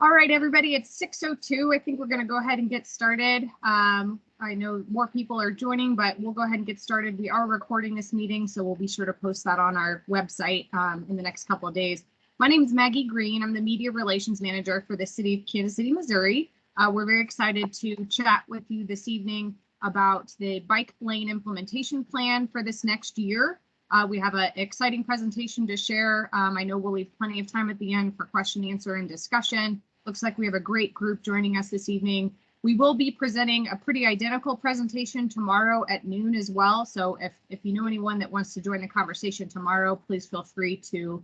All right, everybody, it's 6:02. I think we're going to go ahead and get started. I know more people are joining, but we'll go ahead and get started. We are recording this meeting, so we'll be sure to post that on our website in the next couple of days. My name is Maggie Green. I'm the Media Relations Manager for the City of Kansas City, Missouri. We're very excited to chat with you this evening about the bike lane implementation plan for this next year. We have an exciting presentation to share. I know we'll leave plenty of time at the end for question, answer, and discussion. Looks like we have a great group joining us this evening. We will be presenting a pretty identical presentation tomorrow at noon as well. So if you know anyone that wants to join the conversation tomorrow, please feel free to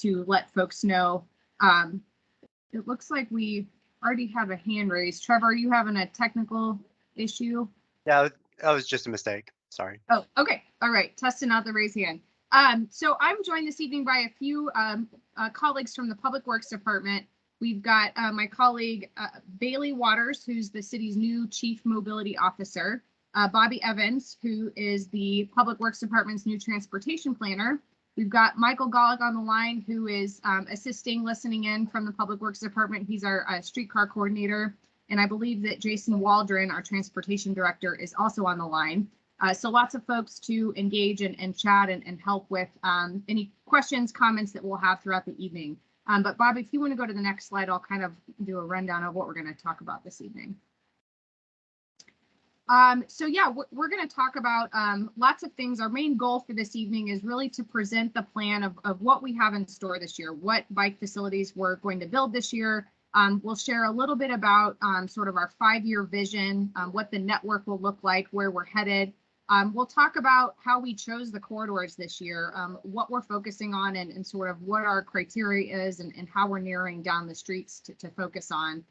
let folks know. It looks like we already have a hand raised. Trevor, are you having a technical issue? Yeah, that was just a mistake. Sorry. Oh, okay. All right. Testing out the raise hand. So I'm joined this evening by a few colleagues from the Public Works Department. We've got my colleague Bailey Waters, who's the city's new Chief Mobility Officer, Bobby Evans, who is the Public Works Department's new Transportation Planner. We've got Michael Gollick on the line, who is assisting, listening in from the Public Works Department. He's our streetcar coordinator. And I believe that Jason Waldron, our Transportation Director, is also on the line. So lots of folks to engage and chat and help with any questions, comments that we'll have throughout the evening. But Bob, if you want to go to the next slide, I'll kind of do a rundown of what we're going to talk about this evening. So yeah, we're going to talk about lots of things. Our main goal for this evening is really to present the plan of what we have in store this year, what bike facilities we're going to build this year. We'll share a little bit about sort of our 5-year vision, what the network will look like, where we're headed. We'll talk about how we chose the corridors this year, what we're focusing on and sort of what our criteria is and how we're narrowing down the streets to focus on.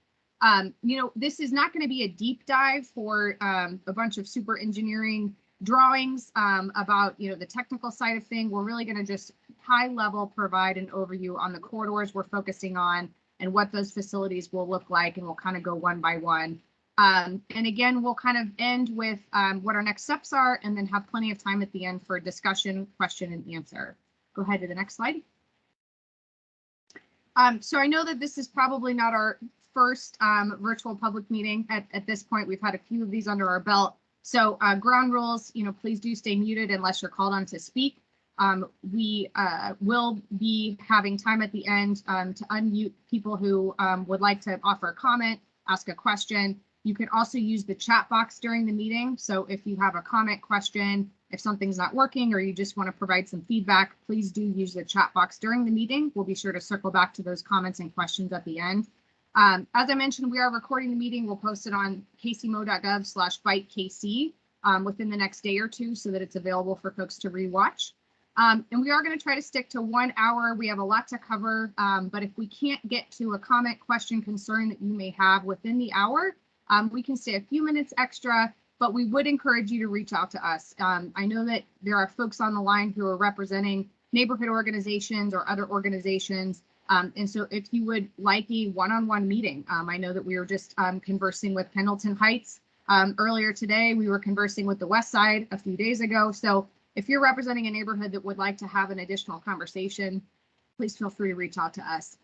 This is not going to be a deep dive for a bunch of super engineering drawings about, the technical side of things. We're really going to just high level provide an overview on the corridors we're focusing on and what those facilities will look like, and we'll kind of go one by one. And again, we'll kind of end with what our next steps are and then have plenty of time at the end for discussion, question, and answer. Go ahead to the next slide. So I know that this is probably not our first virtual public meeting at this point. We've had a few of these under our belt. So ground rules, please do stay muted unless you're called on to speak. We will be having time at the end to unmute people who would like to offer a comment, ask a question. You can also use the chat box during the meeting. So if you have a comment, question, if something's not working or you just want to provide some feedback, please do use the chat box during the meeting. We'll be sure to circle back to those comments and questions at the end. As I mentioned, we are recording the meeting. We'll post it on kcmo.gov/bikekc within the next day or two so that it's available for folks to rewatch. And we are going to try to stick to 1 hour. We have a lot to cover, but if we can't get to a comment, question, concern that you may have within the hour, we can stay a few minutes extra, but we would encourage you to reach out to us. I know that there are folks on the line who are representing neighborhood organizations or other organizations. And so if you would like a one-on-one meeting, I know that we were just conversing with Pendleton Heights earlier today. We were conversing with the West Side a few days ago. So if you're representing a neighborhood that would like to have an additional conversation, please feel free to reach out to us.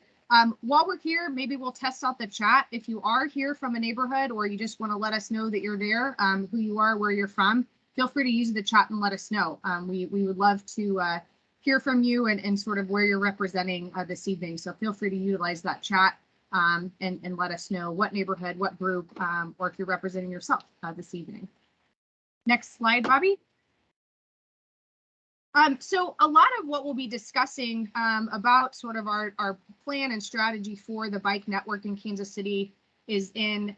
While we're here, maybe we'll test out the chat. If you are here from a neighborhood or you just want to let us know that you're there, who you are, where you're from, feel free to use the chat and let us know. We would love to hear from you and sort of where you're representing this evening. So feel free to utilize that chat and let us know what neighborhood, what group, or if you're representing yourself this evening. Next slide, Bobby. So a lot of what we'll be discussing about sort of our plan and strategy for the bike network in Kansas City is in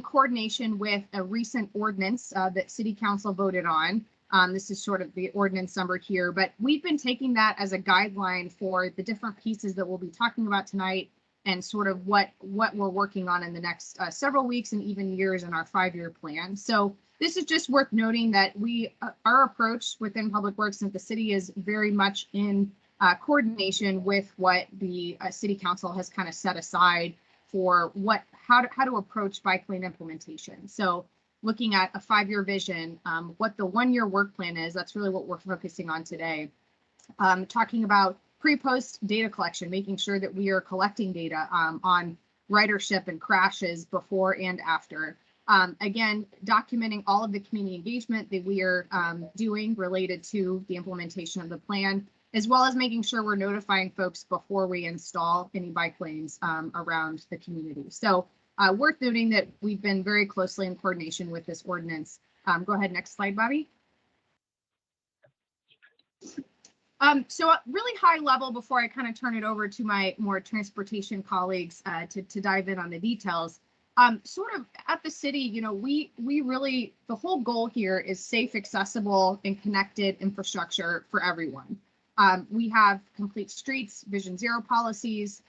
coordination with a recent ordinance that City Council voted on. This is sort of the ordinance number here, but we've been taking that as a guideline for the different pieces that we'll be talking about tonight and sort of what we're working on in the next several weeks and even years in our 5-year plan. So this is just worth noting that our approach within Public Works at the city is very much in coordination with what the City Council has kind of set aside for how to approach bike lane implementation. So looking at a 5-year vision, what the 1-year work plan is, that's really what we're focusing on today. Talking about pre-post data collection, making sure that we are collecting data on ridership and crashes before and after. Again, documenting all of the community engagement that we are doing related to the implementation of the plan, as well as making sure we're notifying folks before we install any bike lanes around the community. So worth noting that we've been very closely in coordination with this ordinance. Go ahead, next slide, Bobby. So really high level before I kind of turn it over to my more transportation colleagues to dive in on the details. Sort of at the city, you know, we really, the whole goal here is safe, accessible, and connected infrastructure for everyone. We have complete streets, Vision Zero policies.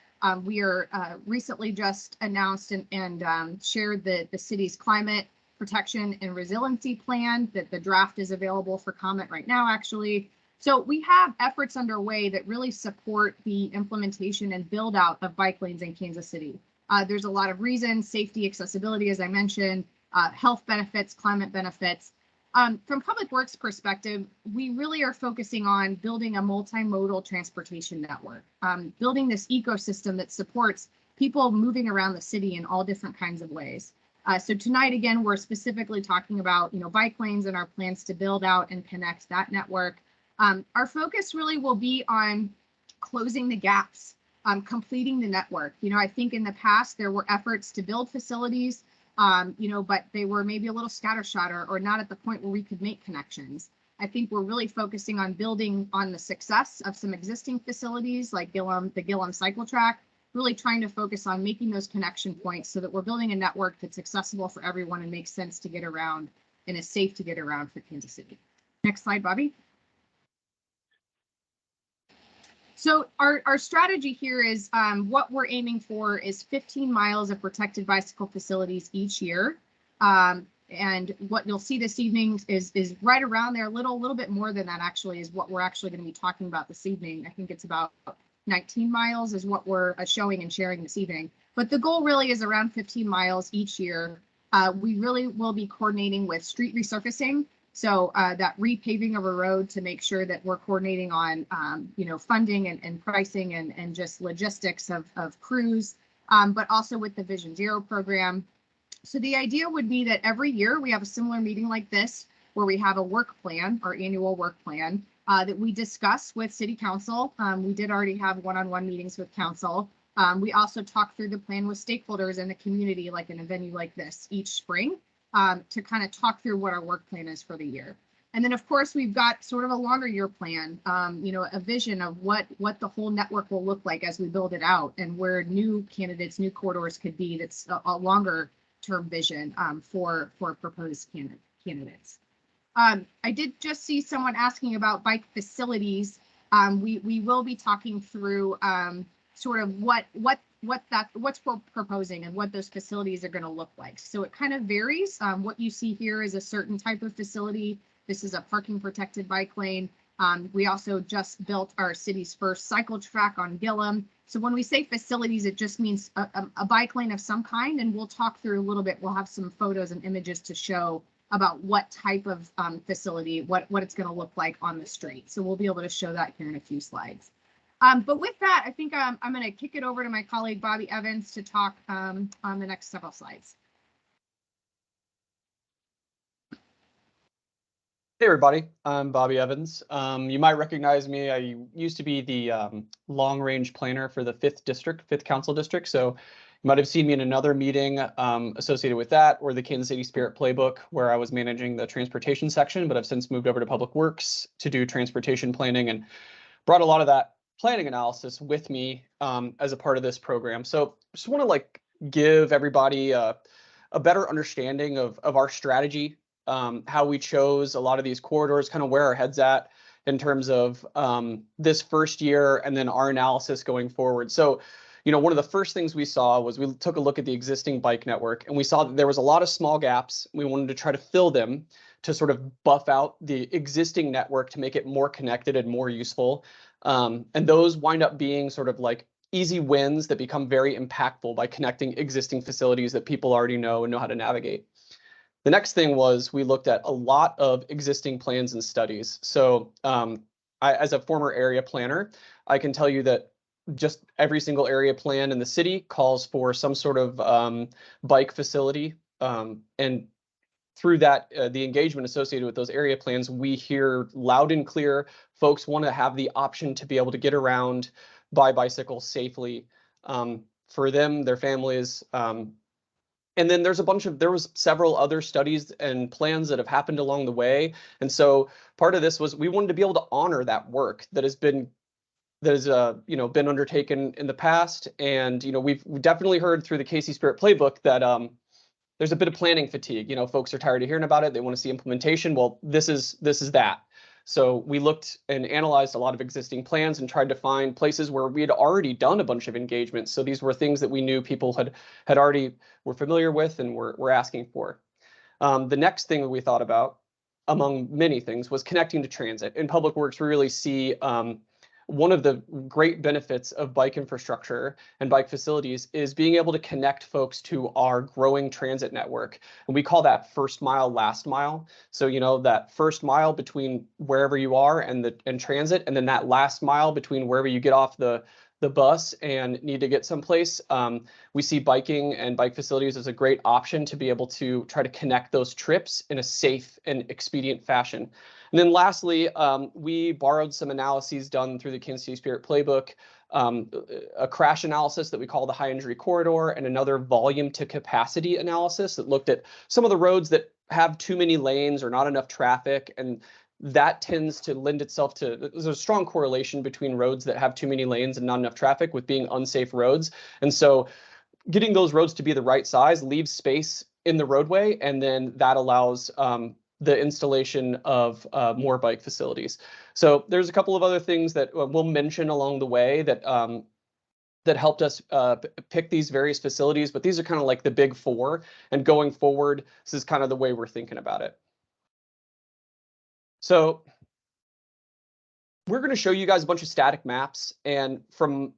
We are recently just announced and shared the city's climate protection and resiliency plan, that the draft is available for comment right now, actually. So we have efforts underway that really support the implementation and build out of bike lanes in Kansas City. There's a lot of reasons: safety, accessibility, as I mentioned, health benefits, climate benefits. From Public Works perspective, we really are focusing on building a multimodal transportation network, building this ecosystem that supports people moving around the city in all different kinds of ways. So tonight, again, we're specifically talking about, you know, bike lanes and our plans to build out and connect that network. Our focus really will be on closing the gaps, completing the network. You know, I think in the past there were efforts to build facilities, you know, but they were maybe a little scattershot or not at the point where we could make connections. I think we're really focusing on building on the success of some existing facilities like the Gillum cycle track, really trying to focus on making those connection points so that we're building a network that's accessible for everyone and makes sense to get around and is safe to get around for Kansas City. Next slide, Bobby. So our strategy here is what we're aiming for is 15 miles of protected bicycle facilities each year. And what you'll see this evening is right around there, a little bit more than that actually is what we're actually going to be talking about this evening. I think it's about 19 miles is what we're showing and sharing this evening. But the goal really is around 15 miles each year. We really will be coordinating with street resurfacing. So that repaving of a road to make sure that we're coordinating on, you know, funding and pricing and just logistics of crews, but also with the Vision Zero program. So the idea would be that every year we have a similar meeting like this, where we have a work plan, our annual work plan, that we discuss with City Council. We did already have one-on-one meetings with Council. We also talk through the plan with stakeholders in the community, like in a venue like this each spring. To kind of talk through what our work plan is for the year. And then, of course, we've got sort of a longer year plan, you know, a vision of what the whole network will look like as we build it out and where new candidates, new corridors could be. That's a longer term vision for proposed candidates. I did just see someone asking about bike facilities. We will be talking through sort of what's we're proposing and what those facilities are going to look like. So it kind of varies. What you see here is a certain type of facility. This is a parking protected bike lane. We also just built our city's first cycle track on Gillum. So when we say facilities, it just means a bike lane of some kind, and we'll talk through a little bit. We'll have some photos and images to show about what type of facility, what it's going to look like on the street. So we'll be able to show that here in a few slides. But with that, I think I'm going to kick it over to my colleague, Bobby Evans, to talk on the next several slides. Hey everybody, I'm Bobby Evans. You might recognize me. I used to be the long-range planner for the 5th Council District. So you might have seen me in another meeting associated with that, or the Kansas City Spirit Playbook, where I was managing the transportation section, but I've since moved over to Public Works to do transportation planning and brought a lot of that planning analysis with me as a part of this program. So just want to give everybody a better understanding of our strategy, how we chose a lot of these corridors, kind of where our head's at in terms of this first year and then our analysis going forward. So, you know, one of the first things we saw was we took a look at the existing bike network and we saw that there was a lot of small gaps. We wanted to try to fill them to sort of buff out the existing network to make it more connected and more useful. And those wind up being sort of like easy wins that become very impactful by connecting existing facilities that people already know and know how to navigate. The next thing was we looked at a lot of existing plans and studies. So as a former area planner, I can tell you that just every single area plan in the city calls for some sort of bike facility. And through that, the engagement associated with those area plans, we hear loud and clear, folks want to have the option to be able to get around by bicycle safely for them, their families. And then there was several other studies and plans that have happened along the way. And so part of this was we wanted to be able to honor that work that has been been undertaken in the past. And we've definitely heard through the KC Spirit playbook that there's a bit of planning fatigue. Folks are tired of hearing about it. They want to see implementation. Well, this is that. So we looked and analyzed a lot of existing plans and tried to find places where we had already done a bunch of engagements. So these were things that we knew people had already were familiar with and were asking for. The next thing that we thought about, among many things, was connecting to transit. In public works, we really see one of the great benefits of bike infrastructure and bike facilities is being able to connect folks to our growing transit network. And we call that first mile, last mile. So, that first mile between wherever you are and transit, and then that last mile between wherever you get off the bus and need to get someplace. We see biking and bike facilities as a great option to be able to try to connect those trips in a safe and expedient fashion. And then lastly, we borrowed some analyses done through the Kansas City Spirit playbook, a crash analysis that we call the high injury corridor, and another volume to capacity analysis that looked at some of the roads that have too many lanes or not enough traffic. And that tends to lend itself to, there's a strong correlation between roads that have too many lanes and not enough traffic with being unsafe roads. And so getting those roads to be the right size leaves space in the roadway, and then that allows the installation of more bike facilities. So there's a couple of other things that we'll mention along the way that that helped us pick these various facilities, but these are kind of like the big four. And going forward, this is kind of the way we're thinking about it. So we're going to show you guys a bunch of static maps, and for me,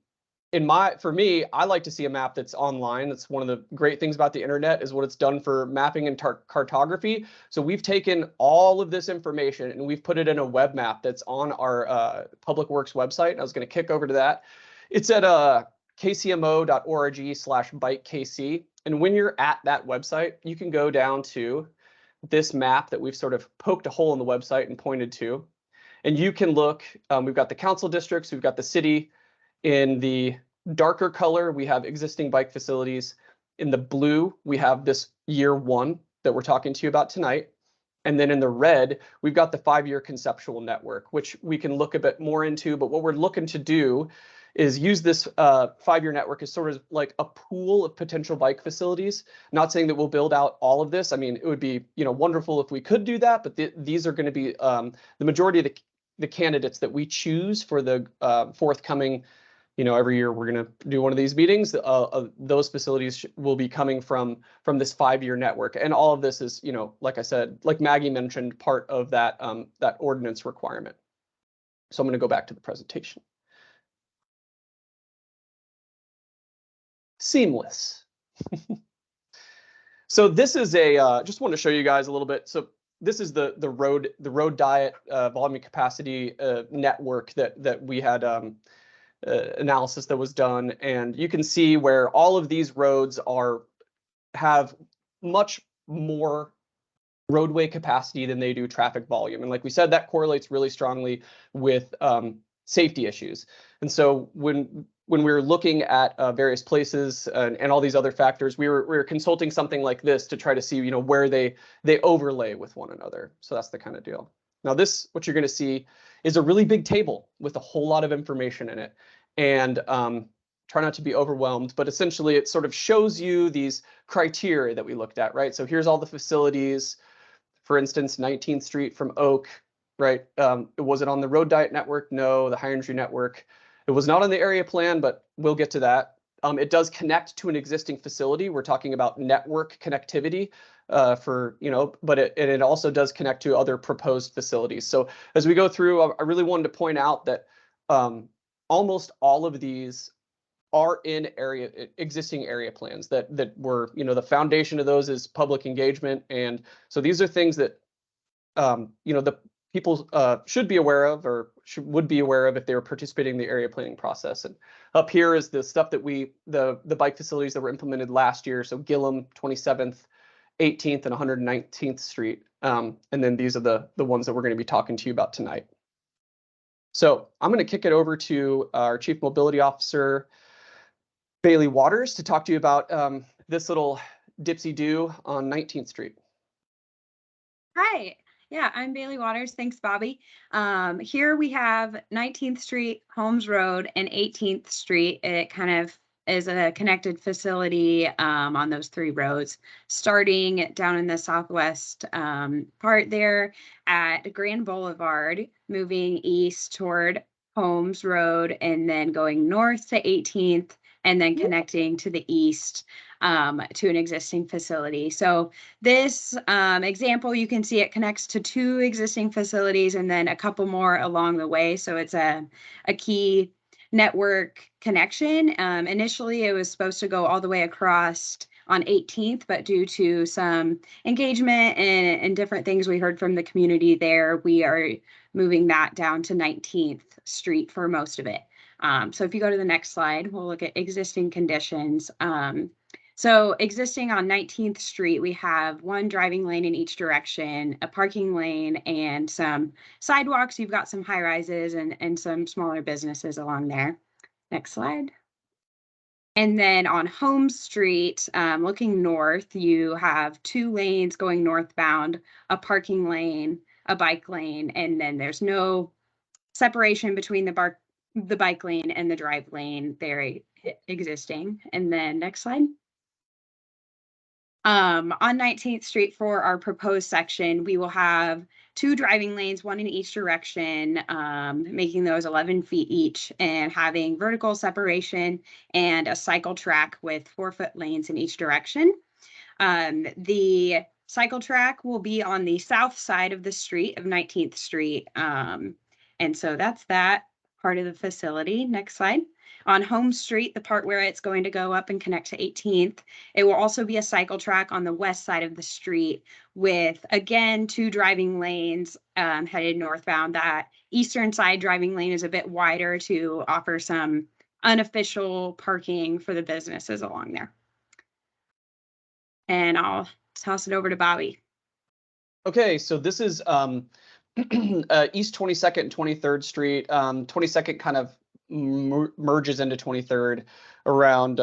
I like to see a map that's online. That's one of the great things about the internet, is what it's done for mapping and cartography. So we've taken all of this information and we've put it in a web map that's on our Public Works website. I was going to kick over to that. It's at kcmo.org/bikekc. And when you're at that website, you can go down to this map that we've sort of poked a hole in the website and pointed to. And you can look, we've got the council districts, we've got the city. In the darker color, we have existing bike facilities. In the blue, we have this year one that we're talking to you about tonight. And then in the red, we've got the 5-year conceptual network, which we can look a bit more into. But what we're looking to do is use this 5-year network as sort of like a pool of potential bike facilities. Not saying that we'll build out all of this. I mean, it would be wonderful if we could do that, but these are going to be the majority of the candidates that we choose for the forthcoming. Every year we're going to do one of these meetings. Those facilities will be coming from this 5-year network, and all of this is, like I said, like Maggie mentioned, part of that that ordinance requirement. So I'm going to go back to the presentation. Seamless. So this is just want to show you guys a little bit. So this is the road diet volume capacity network that we had analysis that was done, and you can see where all of these roads have much more roadway capacity than they do traffic volume. And like we said, that correlates really strongly with safety issues. And so when we were looking at various places and all these other factors, we were consulting something like this to try to see where they overlay with one another. So that's the kind of deal. Now this, what you're going to see, is a really big table with a whole lot of information in it. And try not to be overwhelmed, but essentially it sort of shows you these criteria that we looked at, right? So here's all the facilities. For instance, 19th Street from Oak, right? Was it on the road diet network? No. The high energy network. It was not on the area plan, but we'll get to that. It does connect to an existing facility. We're talking about network connectivity but it also does connect to other proposed facilities. So as we go through, I really wanted to point out that almost all of these are in existing area plans that were, the foundation of those is public engagement. And so these are things that, people should be aware of, or would be aware of if they were participating in the area planning process. And up here is the stuff that the bike facilities that were implemented last year. So Gillum, 27th, 18th, and 119th Street. And then these are the ones that we're going to be talking to you about tonight. So I'm going to kick it over to our Chief Mobility Officer, Bailey Waters, to talk to you about this little dipsy-do on 19th Street. Hi. Yeah, I'm Bailey Waters. Thanks, Bobby. Here we have 19th Street, Holmes Road, and 18th Street. It kind of is a connected facility on those three roads, starting down in the southwest part there at Grand Boulevard, moving east toward Holmes Road, and then going north to 18th, and then connecting to the east to an existing facility. So this example, you can see it connects to two existing facilities and then a couple more along the way. So it's a key network connection. Initially, it was supposed to go all the way across on 18th, but due to some engagement and different things we heard from the community there, we are moving that down to 19th Street for most of it. So if you go to the next slide, we'll look at existing conditions. So existing on 19th Street, we have one driving lane in each direction, a parking lane, and some sidewalks. You've got some high rises and some smaller businesses along there. Next slide. And then on Holmes Street, looking north, you have two lanes going northbound, a parking lane, a bike lane, and then there's no separation between the bike lane and the drive lane there existing. And then next slide. On 19th Street for our proposed section, we will have two driving lanes, one in each direction, making those 11 feet each, and having vertical separation and a cycle track with 4-foot lanes in each direction. The cycle track will be on the south side of the street of 19th Street. And so that's that part of the facility. Next slide. On Holmes Street, the part where it's going to go up and connect to 18th, it will also be a cycle track on the west side of the street with, again, two driving lanes headed northbound. That eastern side driving lane is a bit wider to offer some unofficial parking for the businesses along there. And I'll toss it over to Bobby. Okay, so this is East 22nd and 23rd Street. 22nd kind of merges into 23rd around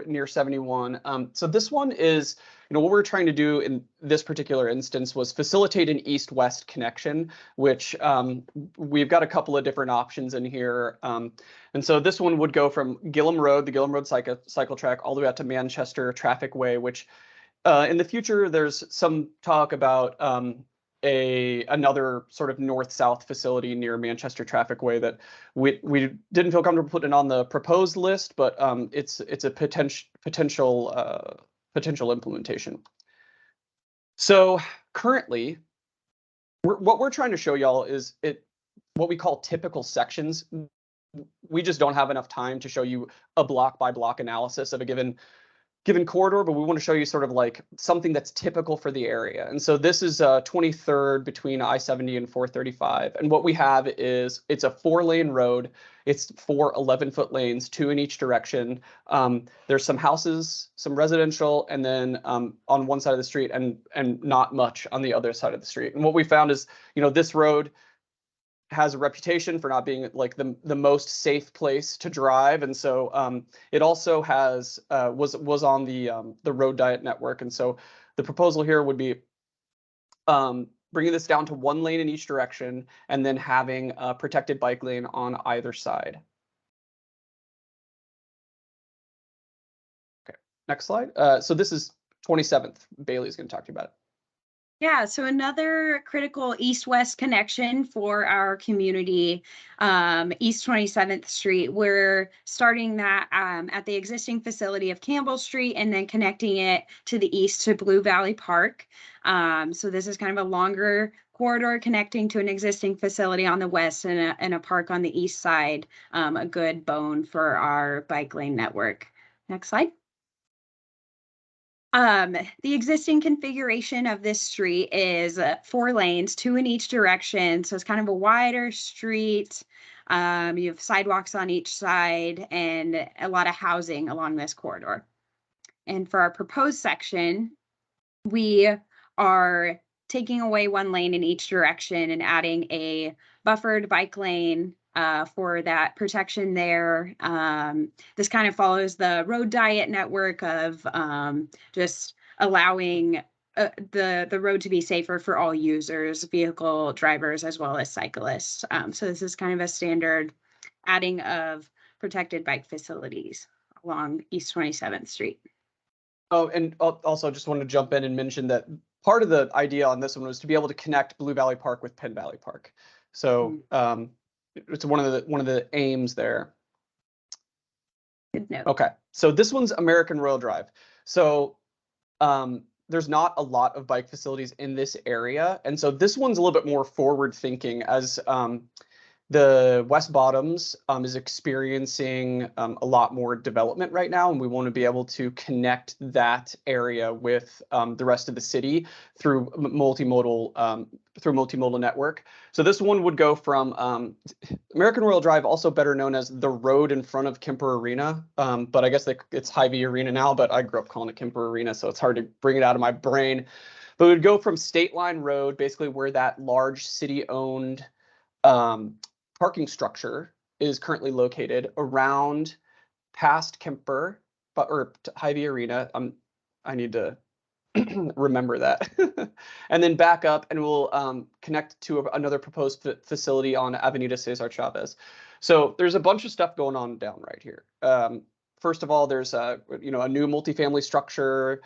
near 71. So this one is, what we're trying to do in this particular instance was facilitate an east-west connection, which we've got a couple of different options in here. And so this one would go from Gillum Road, the Gillum Road cycle track, all the way out to Manchester Traffic Way, which in the future, there's some talk about another sort of north-south facility near Manchester Traffic Way that we didn't feel comfortable putting on the proposed list, but it's a potential implementation. So currently, what we're trying to show y'all is what we call typical sections. We just don't have enough time to show you a block by block analysis of a given corridor, but we want to show you sort of like something that's typical for the area. And so this is 23rd between I-70 and 435. And what we have is it's a 4-lane road. It's 4 11-foot lanes, 2 in each direction. There's some houses, some residential, and then on one side of the street and not much on the other side of the street. And what we found is, this road has a reputation for not being like the most safe place to drive, and so it also has was on the road diet network. And so the proposal here would be bringing this down to 1 lane in each direction, and then having a protected bike lane on either side. Okay, next slide. So this is 27th. Bailey's going to talk to you about it. Yeah, so another critical east-west connection for our community, East 27th Street. We're starting that at the existing facility of Campbell Street and then connecting it to the east to Blue Valley Park. So this is kind of a longer corridor connecting to an existing facility on the west and a park on the east side, a good bone for our bike lane network. Next slide. The existing configuration of this street is 4 lanes, 2 in each direction. So it's kind of a wider street. You have sidewalks on each side and a lot of housing along this corridor. And for our proposed section, we are taking away 1 lane in each direction and adding a buffered bike lane for that protection there. This kind of follows the road diet network of just allowing the road to be safer for all users, vehicle drivers, as well as cyclists. So this is kind of a standard adding of protected bike facilities along East 27th Street. Oh, and also just wanted to jump in and mention that part of the idea on this one was to be able to connect Blue Valley Park with Penn Valley Park. So it's one of the aims there. Good note. Okay, so this one's American Royal Drive. So there's not a lot of bike facilities in this area, and so this one's a little bit more forward thinking, as the West Bottoms is experiencing a lot more development right now, and we want to be able to connect that area with the rest of the city through multimodal network. So this one would go from American Royal Drive, also better known as the road in front of Kemper Arena, but I guess it's Hy-Vee Arena now, but I grew up calling it Kemper Arena, so it's hard to bring it out of my brain. But it would go from State Line Road, basically where that large city-owned parking structure is currently located, around past Kemper, or Hy-Vee Arena. I need to remember that. And then back up, and we'll connect to another proposed facility on Avenida Cesar Chavez. So there's a bunch of stuff going on down right here. First of all, there's a new multifamily structure.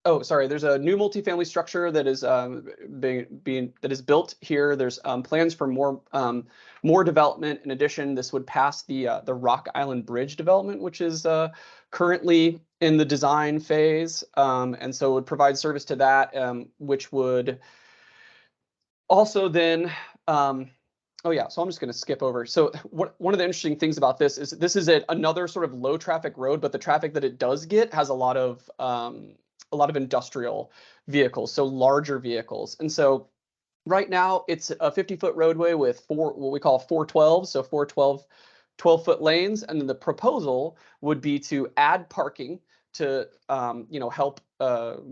There's a new multifamily structure that is that is built here. There's plans for more development. In addition, this would pass the Rock Island Bridge development, which is currently in the design phase, and so it would provide service to that, which would also then. So I'm just going to skip over. So one of the interesting things about this is another sort of low traffic road, but the traffic that it does get has a lot of industrial vehicles, so larger vehicles. And so right now it's a 50-foot roadway with what we call 412, so 12-foot lanes. And then the proposal would be to add parking to help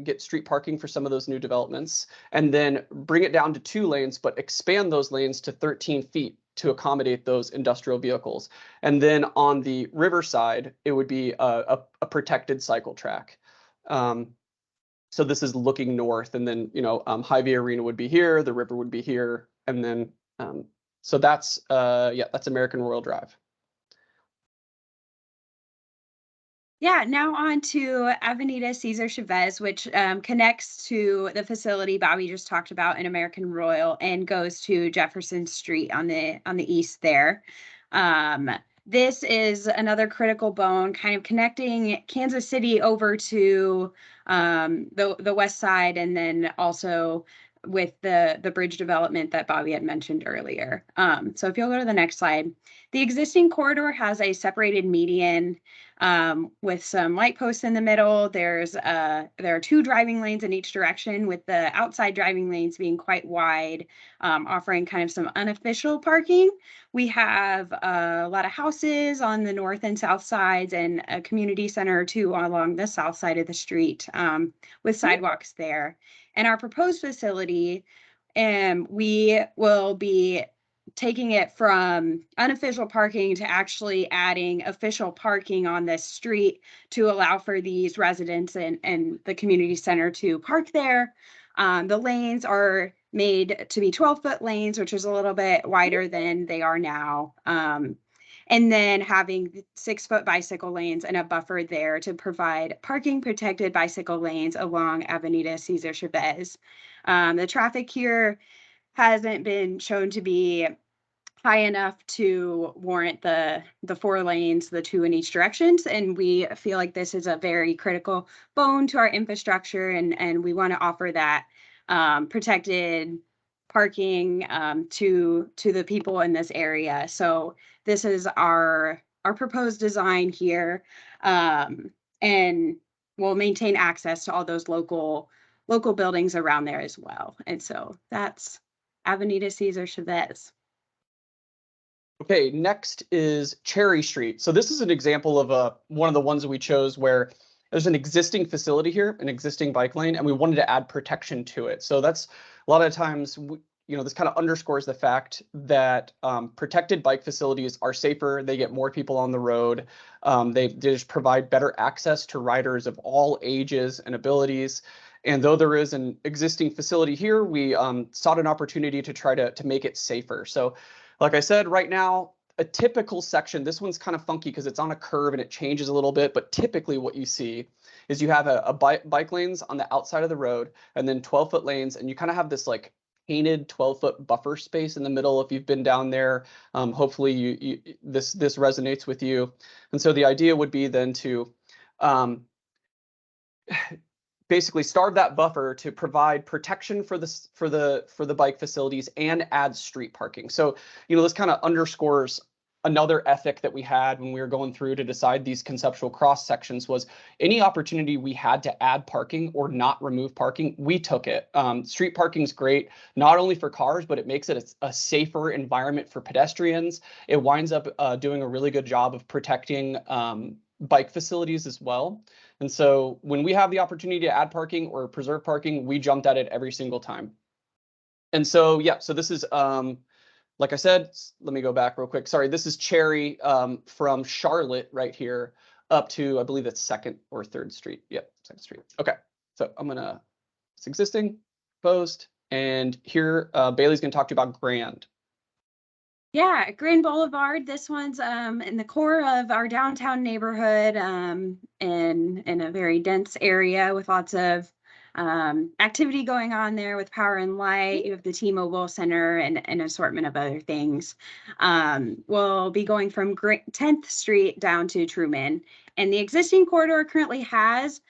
get street parking for some of those new developments, and then bring it down to 2 lanes, but expand those lanes to 13 feet to accommodate those industrial vehicles. And then on the riverside, it would be a protected cycle track. So this is looking north, and then Hy-Vee Arena would be here, the river would be here, and then so that's American Royal Drive. Yeah, now on to Avenida Cesar Chavez, which connects to the facility Bobby just talked about in American Royal and goes to Jefferson Street on the east there. This is another critical bone, kind of connecting Kansas City over to the west side, and then also with the bridge development that Bobby had mentioned earlier. So if you'll go to the next slide, the existing corridor has a separated median with some light posts in the middle. There are 2 driving lanes in each direction, with the outside driving lanes being quite wide, offering kind of some unofficial parking. We have a lot of houses on the north and south sides, and a community center or 2 along the south side of the street with sidewalks there. And our proposed facility, we will be taking it from unofficial parking to actually adding official parking on this street to allow for these residents and the community center to park there. The lanes are made to be 12-foot lanes, which is a little bit wider than they are now. And then having 6-foot bicycle lanes and a buffer there to provide parking protected bicycle lanes along Avenida Cesar Chavez. The traffic here hasn't been shown to be high enough to warrant the 4 lanes, the 2 in each directions. And we feel like this is a very critical bone to our infrastructure, and we want to offer that protected parking to the people in this area. So this is our proposed design here. And will maintain access to all those local buildings around there as well. And so that's Avenida Cesar Chavez. Okay, next is Cherry Street. So this is an example of one of the ones that we chose where there's an existing facility here, an existing bike lane, and we wanted to add protection to it. So that's a lot of times, this kind of underscores the fact that protected bike facilities are safer. They get more people on the road. They just provide better access to riders of all ages and abilities. And though there is an existing facility here, we sought an opportunity to try to make it safer. So like I said, right now, a typical section, this one's kind of funky because it's on a curve and it changes a little bit, but typically what you see is you have a bike lanes on the outside of the road and then 12-foot lanes, and you kind of have this like painted 12-foot buffer space in the middle. If you've been down there, hopefully this resonates with you. And so the idea would be then to basically starve that buffer to provide protection for the bike facilities and add street parking. So, this kind of underscores another ethic that we had when we were going through to decide these conceptual cross sections was any opportunity we had to add parking or not remove parking, we took it. Street parking is great, not only for cars, but it makes it a safer environment for pedestrians. It winds up doing a really good job of protecting bike facilities as well. And so when we have the opportunity to add parking or preserve parking, we jumped at it every single time. And so, yeah, so this is, like I said, let me go back real quick. Sorry, this is Cherry from Charlotte right here up to, I believe it's 2nd or 3rd Street. Yep, 2nd Street. Okay, so it's existing, proposed, and here Bailey's gonna talk to you about Grand. Yeah, Grand Boulevard. This one's in the core of our downtown neighborhood, in a very dense area with lots of activity going on there with power and light. You have the T-Mobile Center and an assortment of other things. We'll be going from 10th Street down to Truman. And the existing corridor currently has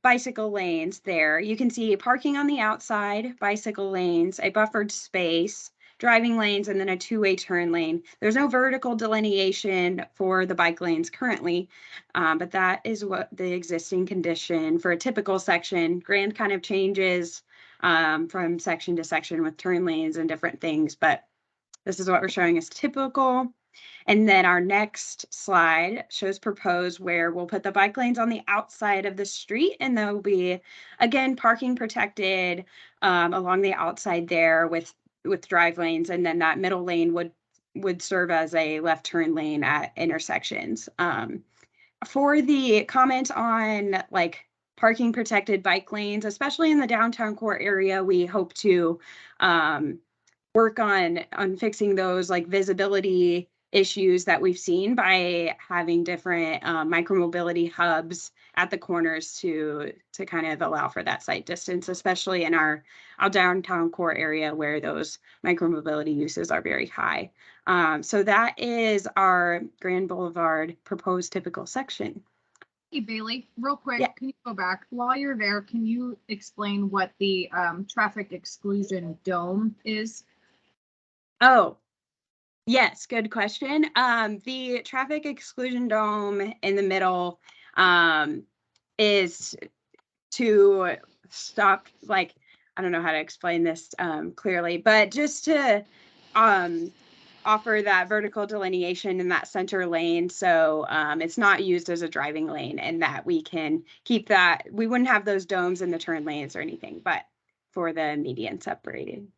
bicycle lanes there. You can see parking on the outside, bicycle lanes, a buffered space, driving lanes, and then a two-way turn lane. There's no vertical delineation for the bike lanes currently, but that is what the existing condition for a typical section. Grand kind of changes from section to section with turn lanes and different things, but this is what we're showing as typical. And then our next slide shows proposed, where we'll put the bike lanes on the outside of the street, and there'll be, again, parking protected along the outside there with drive lanes, and then that middle lane would serve as a left turn lane at intersections. For the comment on like parking protected bike lanes, especially in the downtown core area, we hope to work on fixing those like visibility issues that we've seen by having different micromobility hubs at the corners to kind of allow for that sight distance, especially in our downtown core area where those micromobility uses are very high. So that is our Grand Boulevard proposed typical section. Hey, Bailey, real quick, Yeah. Can you go back? While you're there, can you explain what the traffic exclusion dome is? Oh, yes, good question. The traffic exclusion dome in the middle is to stop, like, I don't know how to explain this clearly, but just to offer that vertical delineation in that center lane, so it's not used as a driving lane, and that we can keep that. We wouldn't have those domes in the turn lanes or anything, but for the median separated.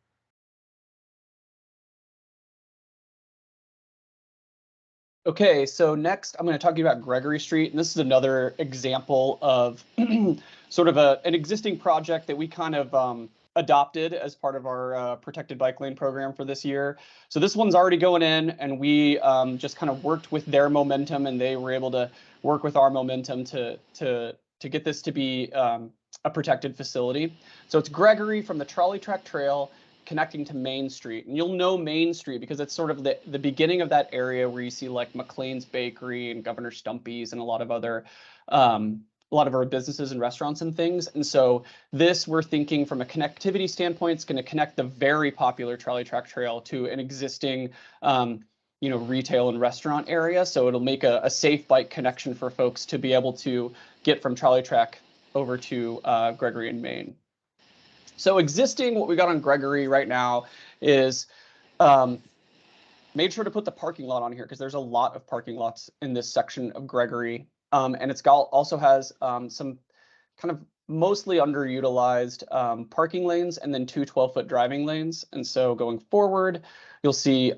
Okay, so next I'm going to talk to you about Gregory Street, and this is another example of sort of an existing project that we kind of adopted as part of our protected bike lane program for this year. So this one's already going in, and we just kind of worked with their momentum, and they were able to work with our momentum to get this to be a protected facility. So it's Gregory from the Trolley Track Trail connecting to Main Street, and you'll know Main Street because it's sort of the beginning of that area where you see like McLean's Bakery and Governor Stumpy's and a lot of our businesses and restaurants and things. And so this, we're thinking from a connectivity standpoint, it's going to connect the very popular Trolley Track Trail to an existing retail and restaurant area. So it'll make a safe bike connection for folks to be able to get from trolley track over to Gregory and Main. So existing, what we got on Gregory right now is made sure to put the parking lot on here because there's a lot of parking lots in this section of Gregory. And it's also has some kind of mostly underutilized parking lanes and then two 12-foot driving lanes. And so going forward, you'll see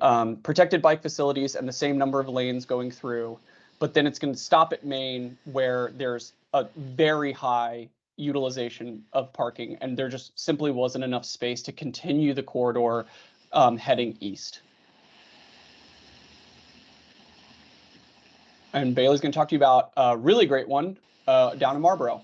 protected bike facilities and the same number of lanes going through. But then it's going to stop at Main where there's a very high utilization of parking, and there just simply wasn't enough space to continue the corridor heading east. And Bailey's going to talk to you about a really great one down in Marlboro.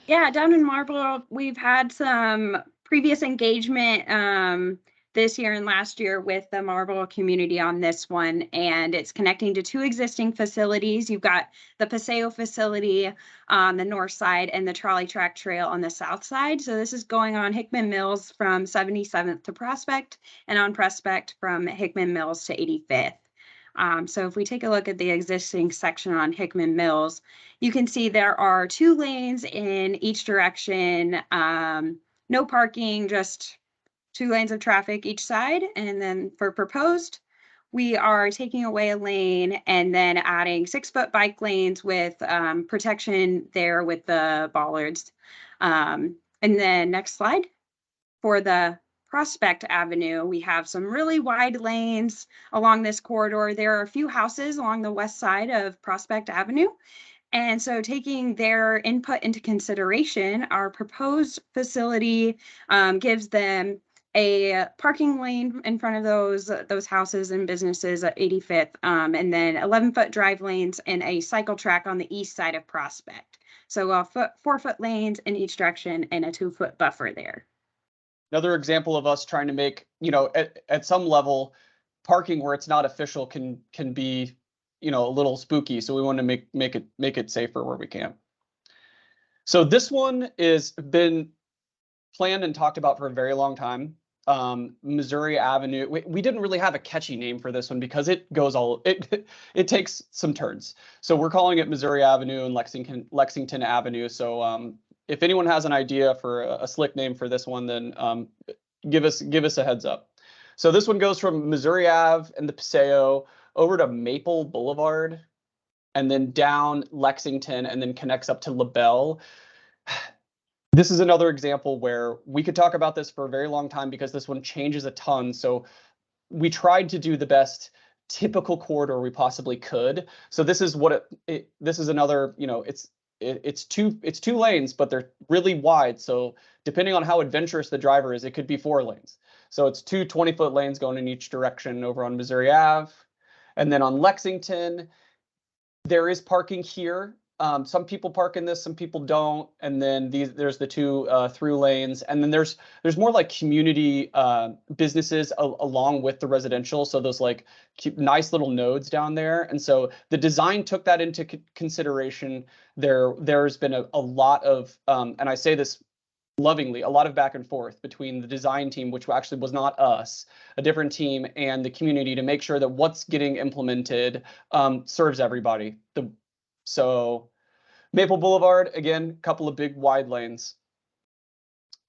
Yeah, down in Marlboro, we've had some previous engagement this year and last year with the Marlboro community on this one, and it's connecting to two existing facilities. You've got the Paseo facility on the north side and the trolley track trail on the south side. So this is going on Hickman Mills from 77th to Prospect, and on Prospect from Hickman Mills to 85th. So if we take a look at the existing section on Hickman Mills, you can see there are 2 lanes in each direction, no parking, just 2 lanes of traffic each side. And then for proposed, we are taking away a lane and then adding 6-foot bike lanes with protection there with the bollards. And then next slide. For the Prospect Avenue, we have some really wide lanes along this corridor. There are a few houses along the west side of Prospect Avenue. And so taking their input into consideration, our proposed facility gives them a parking lane in front of those houses and businesses at 85th, and then 11-foot drive lanes and a cycle track on the east side of Prospect. So 4-foot lanes in each direction and a 2-foot buffer there. Another example of us trying to make, at some level, parking where it's not official can be, a little spooky. So we want to make it safer where we can. So this one is been planned and talked about for a very long time. Missouri Avenue. We didn't really have a catchy name for this one because it goes it takes some turns. So we're calling it Missouri Avenue and Lexington Avenue. So if anyone has an idea for a slick name for this one, then give us a heads up. So this one goes from Missouri Ave and the Paseo over to Maple Boulevard, and then down Lexington, and then connects up to LaBelle. This is another example where we could talk about this for a very long time because this one changes a ton. So we tried to do the best typical corridor we possibly could. So this is what this is another, it's two lanes, but they're really wide. So depending on how adventurous the driver is, it could be 4 lanes. So it's 2 20-foot lanes going in each direction over on Missouri Ave. And then on Lexington, there is parking here. Some people park in this, some people don't. And then there's the 2 through lanes. And then there's more like community businesses along with the residential. So those like nice little nodes down there. And so the design took that into consideration. There's been a lot of, and I say this lovingly, a lot of back and forth between the design team, which actually was not us, a different team, and the community to make sure that what's getting implemented serves everybody. So Maple Boulevard, again, a couple of big wide lanes.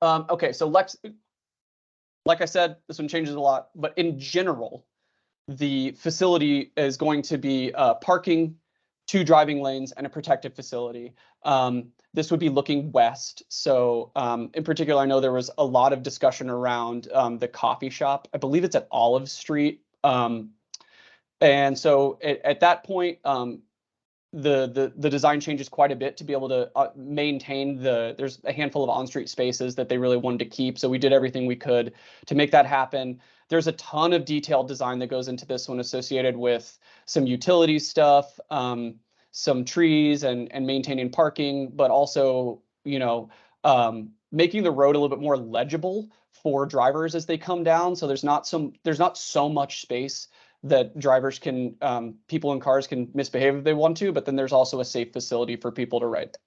Okay, so like I said, this one changes a lot, but in general, the facility is going to be parking, 2 driving lanes, and a protected facility. This would be looking west. So in particular, I know there was a lot of discussion around the coffee shop. I believe it's at Olive Street. And so at that point, the design changes quite a bit to be able to maintain there's a handful of on-street spaces that they really wanted to keep. So we did everything we could to make that happen. There's a ton of detailed design that goes into this one associated with some utility stuff, some trees and maintaining parking, but also, making the road a little bit more legible for drivers as they come down. So there's not so much space that drivers can, people in cars can misbehave if they want to, but then there's also a safe facility for people to ride.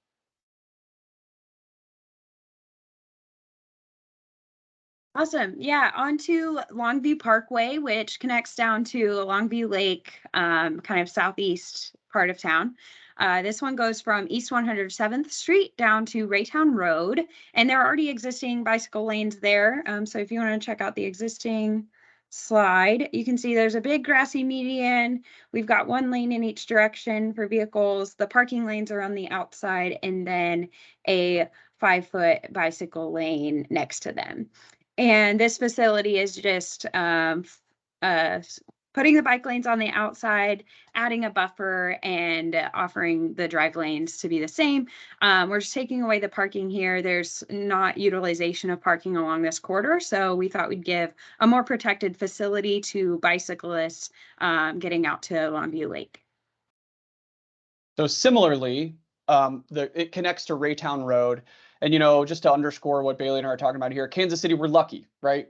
Awesome. Yeah, on to Longview Parkway, which connects down to Longview Lake, kind of southeast part of town. This one goes from East 107th Street down to Raytown Road, and there are already existing bicycle lanes there. So if you want to check out the existing slide, you can see there's a big grassy median. We've got one lane in each direction for vehicles. The parking lanes are on the outside, and then a 5-foot bicycle lane next to them. And this facility is just putting the bike lanes on the outside, adding a buffer, and offering the drive lanes to be the same. We're just taking away the parking here. There's not utilization of parking along this corridor, so we thought we'd give a more protected facility to bicyclists getting out to Longview Lake. So similarly, it connects to Raytown Road. And, just to underscore what Bailey and I are talking about here, Kansas City, we're lucky, right?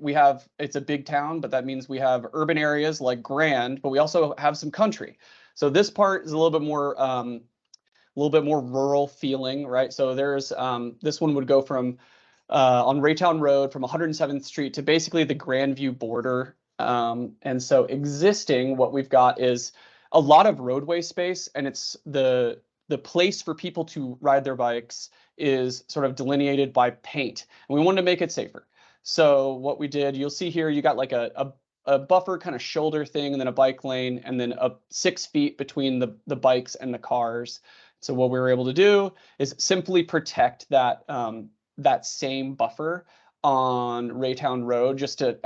It's a big town, but that means we have urban areas like Grand, but we also have some country. So this part is a little bit more rural feeling, right? So there's this one would go from on Raytown Road from 107th Street to basically the Grandview border. And so existing, what we've got is a lot of roadway space, and it's the place for people to ride their bikes is sort of delineated by paint, and we wanted to make it safer. So what we did, you'll see here, you got like a buffer kind of shoulder thing, and then a bike lane, and then 6 feet between the bikes and the cars. So what we were able to do is simply protect that that same buffer on Raytown Road, just to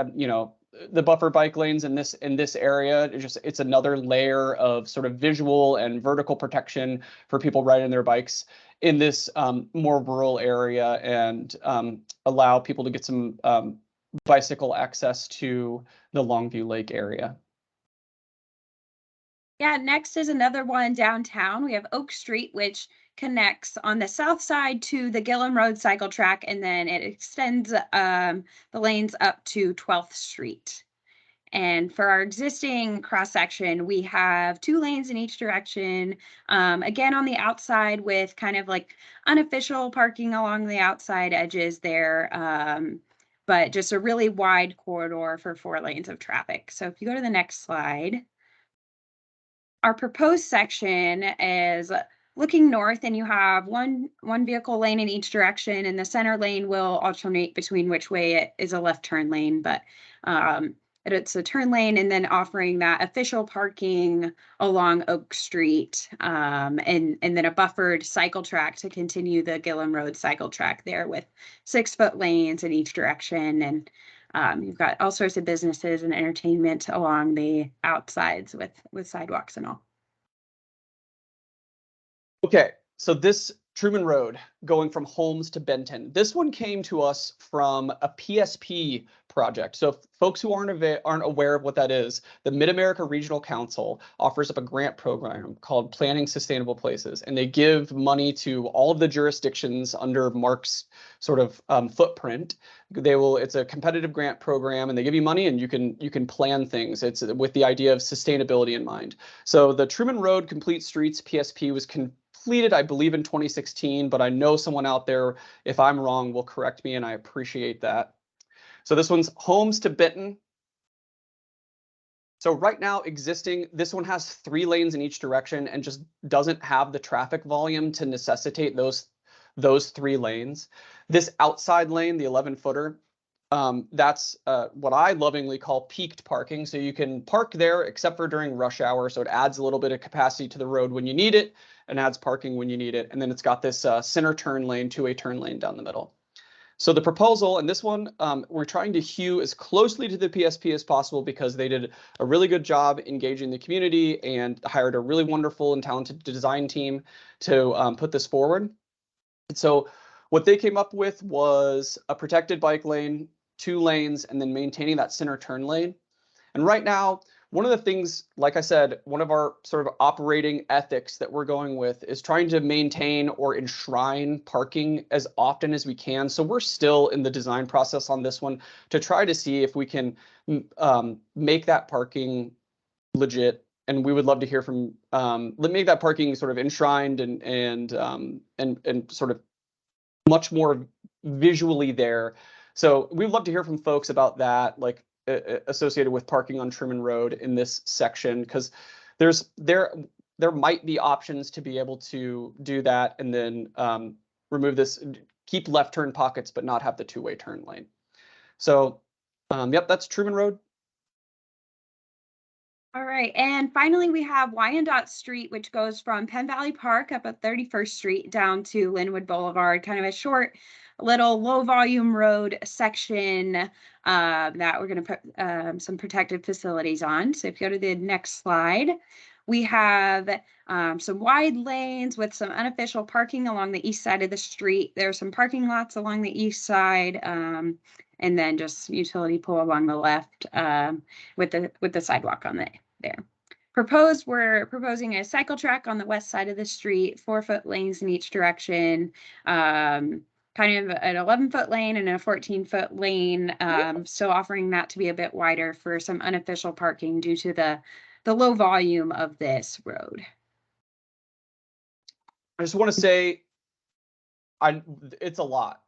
the buffer bike lanes in this area. It's another layer of sort of visual and vertical protection for people riding their bikes in this more rural area, and allow people to get some bicycle access to the Longview Lake area. Yeah, next is another one downtown. We have Oak Street, which connects on the south side to the Gillum Road cycle track, and then it extends the lanes up to 12th Street. And for our existing cross section, we have 2 lanes in each direction, again on the outside with kind of like unofficial parking along the outside edges there, but just a really wide corridor for 4 lanes of traffic. So if you go to the next slide, our proposed section is looking north, and you have one vehicle lane in each direction, and the center lane will alternate between which way it is a left turn lane, but it's a turn lane, and then offering that official parking along Oak Street, and then a buffered cycle track to continue the Gillum Road cycle track there with 6-foot lanes in each direction. And you've got all sorts of businesses and entertainment along the outsides with sidewalks and all. Okay, so this Truman Road going from Holmes to Benton, this one came to us from a PSP project. So if folks who aren't aware of what that is, the Mid-America Regional Council offers up a grant program called Planning Sustainable Places, and they give money to all of the jurisdictions under Mark's sort of footprint. It's a competitive grant program, and they give you money, and you can plan things. It's with the idea of sustainability in mind. So the Truman Road Complete Streets PSP was completed, I believe, in 2016, but I know someone out there, if I'm wrong, will correct me, and I appreciate that. So this one's Holmes to Benton. So right now existing, this one has 3 lanes in each direction and just doesn't have the traffic volume to necessitate those 3 lanes. This outside lane, the 11-footer, that's what I lovingly call peaked parking. So you can park there except for during rush hour. So it adds a little bit of capacity to the road when you need it and adds parking when you need it. And then it's got this center turn lane, 2-way turn lane down the middle. So the proposal, and this one, we're trying to hew as closely to the PSP as possible because they did a really good job engaging the community and hired a really wonderful and talented design team to put this forward. And so what they came up with was a protected bike lane, 2 lanes, and then maintaining that center turn lane. And right now, one of the things, like I said, one of our sort of operating ethics that we're going with is trying to maintain or enshrine parking as often as we can. So we're still in the design process on this one to try to see if we can make that parking legit. And we would love to hear from make that parking sort of enshrined and sort of much more visually there, So we'd love to hear from folks about that, like associated with parking on Truman Road in this section, because there might be options to be able to do that and then remove this, keep left turn pockets, but not have the two-way turn lane. So, yep, that's Truman Road. All right, and finally we have Ydot Street, which goes from Penn Valley Park up at 31st Street down to Linwood Boulevard, kind of a short little low volume road section that we're going to put some protected facilities on. So if you go to the next slide, we have some wide lanes with some unofficial parking along the east side of the street. There are some parking lots along the east side, and then just utility pole along the left with the sidewalk on there. We're proposing a cycle track on the west side of the street, 4-foot lanes in each direction, kind of an 11-foot lane and a 14-foot lane. So offering that to be a bit wider for some unofficial parking due to the low volume of this road. I just want to say, it's a lot.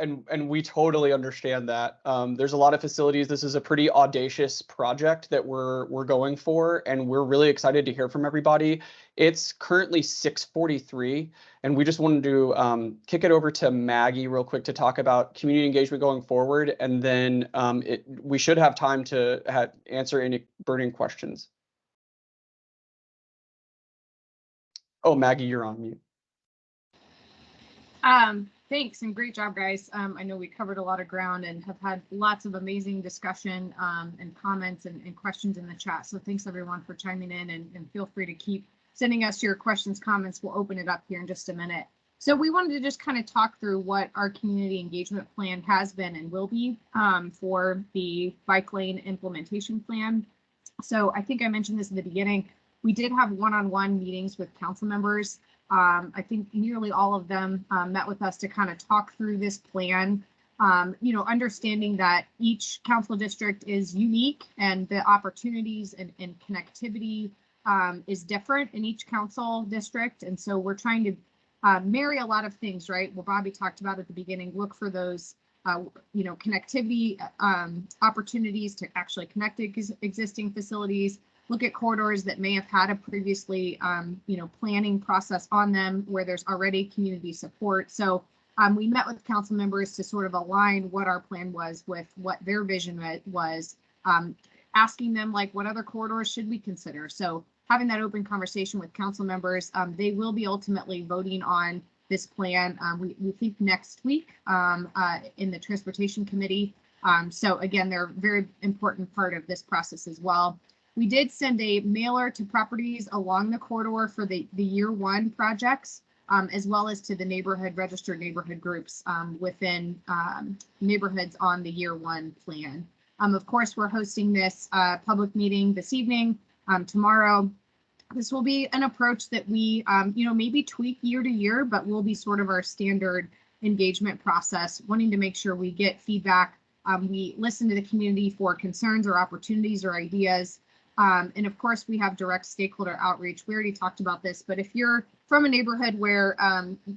And we totally understand that. There's a lot of facilities. This is a pretty audacious project that we're going for, and we're really excited to hear from everybody. It's currently 6:43, and we just wanted to kick it over to Maggie real quick to talk about community engagement going forward, and then we should have time to answer any burning questions. Oh, Maggie, you're on mute. Thanks and great job, guys. I know we covered a lot of ground and have had lots of amazing discussion and comments and questions in the chat. So thanks everyone for chiming in, and feel free to keep sending us your questions, comments. We'll open it up here in just a minute. So we wanted to just kind of talk through what our community engagement plan has been and will be for the bike lane implementation plan. So I think I mentioned this in the beginning. We did have one-on-one meetings with council members. I think nearly all of them met with us to kind of talk through this plan, understanding that each council district is unique and the opportunities and connectivity is different in each council district. And so we're trying to marry a lot of things, right? Well, Bobby talked about at the beginning, look for those, connectivity opportunities to actually connect existing facilities. Look at corridors that may have had a previously, planning process on them where there's already community support. So we met with council members to sort of align what our plan was with what their vision was, asking them like, what other corridors should we consider? So having that open conversation with council members, they will be ultimately voting on this plan. We think next week in the transportation committee. So again, they're a very important part of this process as well. We did send a mailer to properties along the corridor for the year one projects, as well as to the registered neighborhood groups within neighborhoods on the year one plan. Of course, we're hosting this public meeting this evening, tomorrow. This will be an approach that we, maybe tweak year to year, but will be sort of our standard engagement process, wanting to make sure we get feedback. We listen to the community for concerns or opportunities or ideas. And of course, we have direct stakeholder outreach. We already talked about this, but if you're from a neighborhood where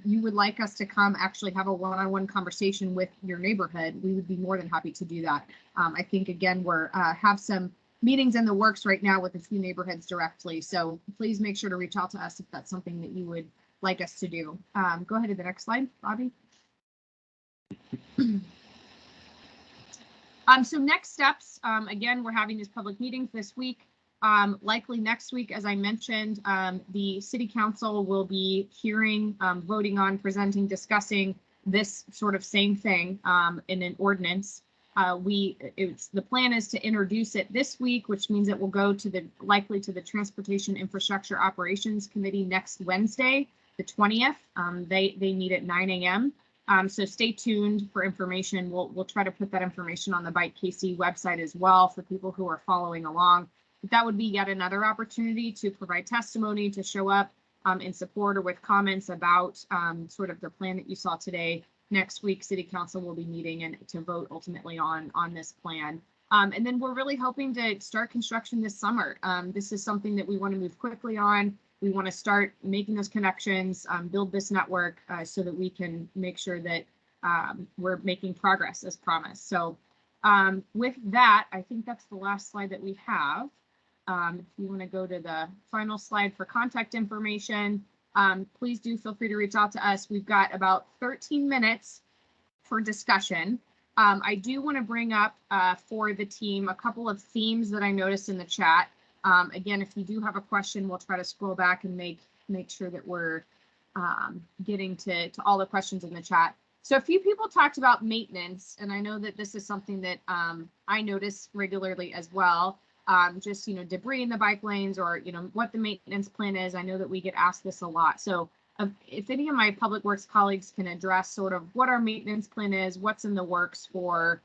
you would like us to come actually have a one-on-one conversation with your neighborhood, we would be more than happy to do that. I think, again, we're have some meetings in the works right now with a few neighborhoods directly. So please make sure to reach out to us if that's something that you would like us to do. Go ahead to the next slide, Bobby. So next steps, again, we're having these public meetings this week. Likely next week, as I mentioned, the city council will be hearing, voting on, presenting, discussing this sort of same thing in an ordinance. The plan is to introduce it this week, which means it will go to likely to the Transportation Infrastructure Operations Committee next Wednesday, the 20th. They meet at 9 a.m. So stay tuned for information. We'll try to put that information on the Bike KC website as well for people who are following along. But that would be yet another opportunity to provide testimony, to show up in support or with comments about sort of the plan that you saw today. Next week, City Council will be meeting and to vote ultimately on this plan. And then we're really hoping to start construction this summer. This is something that we want to move quickly on. We want to start making those connections, build this network so that we can make sure that we're making progress as promised. So with that, I think that's the last slide that we have. If you want to go to the final slide for contact information, please do feel free to reach out to us. We've got about 13 minutes for discussion. I do want to bring up for the team a couple of themes that I noticed in the chat. Again, if you do have a question, we'll try to scroll back and make sure that we're getting to all the questions in the chat. So a few people talked about maintenance, and I know that this is something that I notice regularly as well. Just, debris in the bike lanes, or, what the maintenance plan is. I know that we get asked this a lot. So if any of my public works colleagues can address sort of what our maintenance plan is, what's in the works for,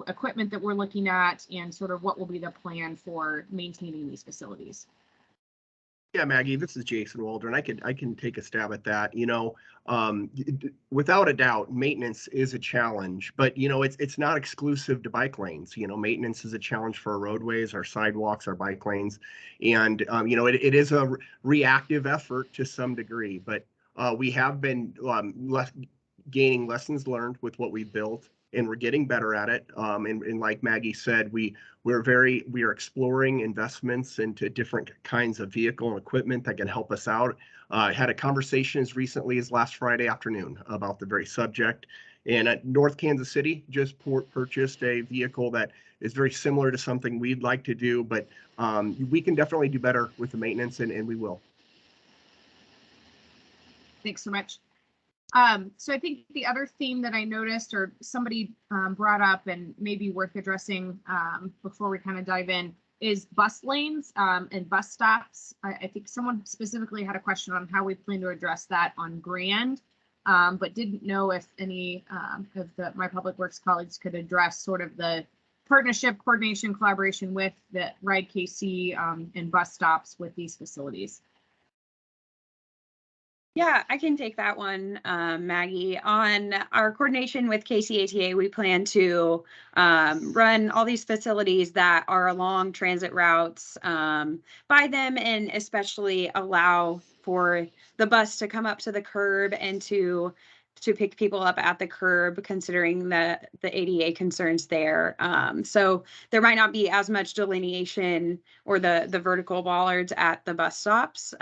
equipment that we're looking at, and sort of what will be the plan for maintaining these facilities. Yeah, Maggie, this is Jason Waldron. I can take a stab at that. Without a doubt, maintenance is a challenge, but it's not exclusive to bike lanes. Maintenance is a challenge for our roadways, our sidewalks, our bike lanes, and it is a reactive effort to some degree. But we have been gaining lessons learned with what we've built, and we're getting better at it. And like Maggie said, we are exploring investments into different kinds of vehicle and equipment that can help us out. I had a conversation as recently as last Friday afternoon about the very subject. And at North Kansas City just purchased a vehicle that is very similar to something we'd like to do, but we can definitely do better with the maintenance, and we will. Thanks so much. So I think the other theme that I noticed, or somebody brought up and maybe worth addressing before we kind of dive in, is bus lanes and bus stops. I think someone specifically had a question on how we plan to address that on Grand, but didn't know if any of my public works colleagues could address sort of the partnership, coordination, collaboration with the Ride KC and bus stops with these facilities. Yeah, I can take that one, Maggie. On our coordination with KCATA, we plan to run all these facilities that are along transit routes by them, and especially allow for the bus to come up to the curb and to pick people up at the curb, considering the ADA concerns there. So there might not be as much delineation or the vertical bollards at the bus stops.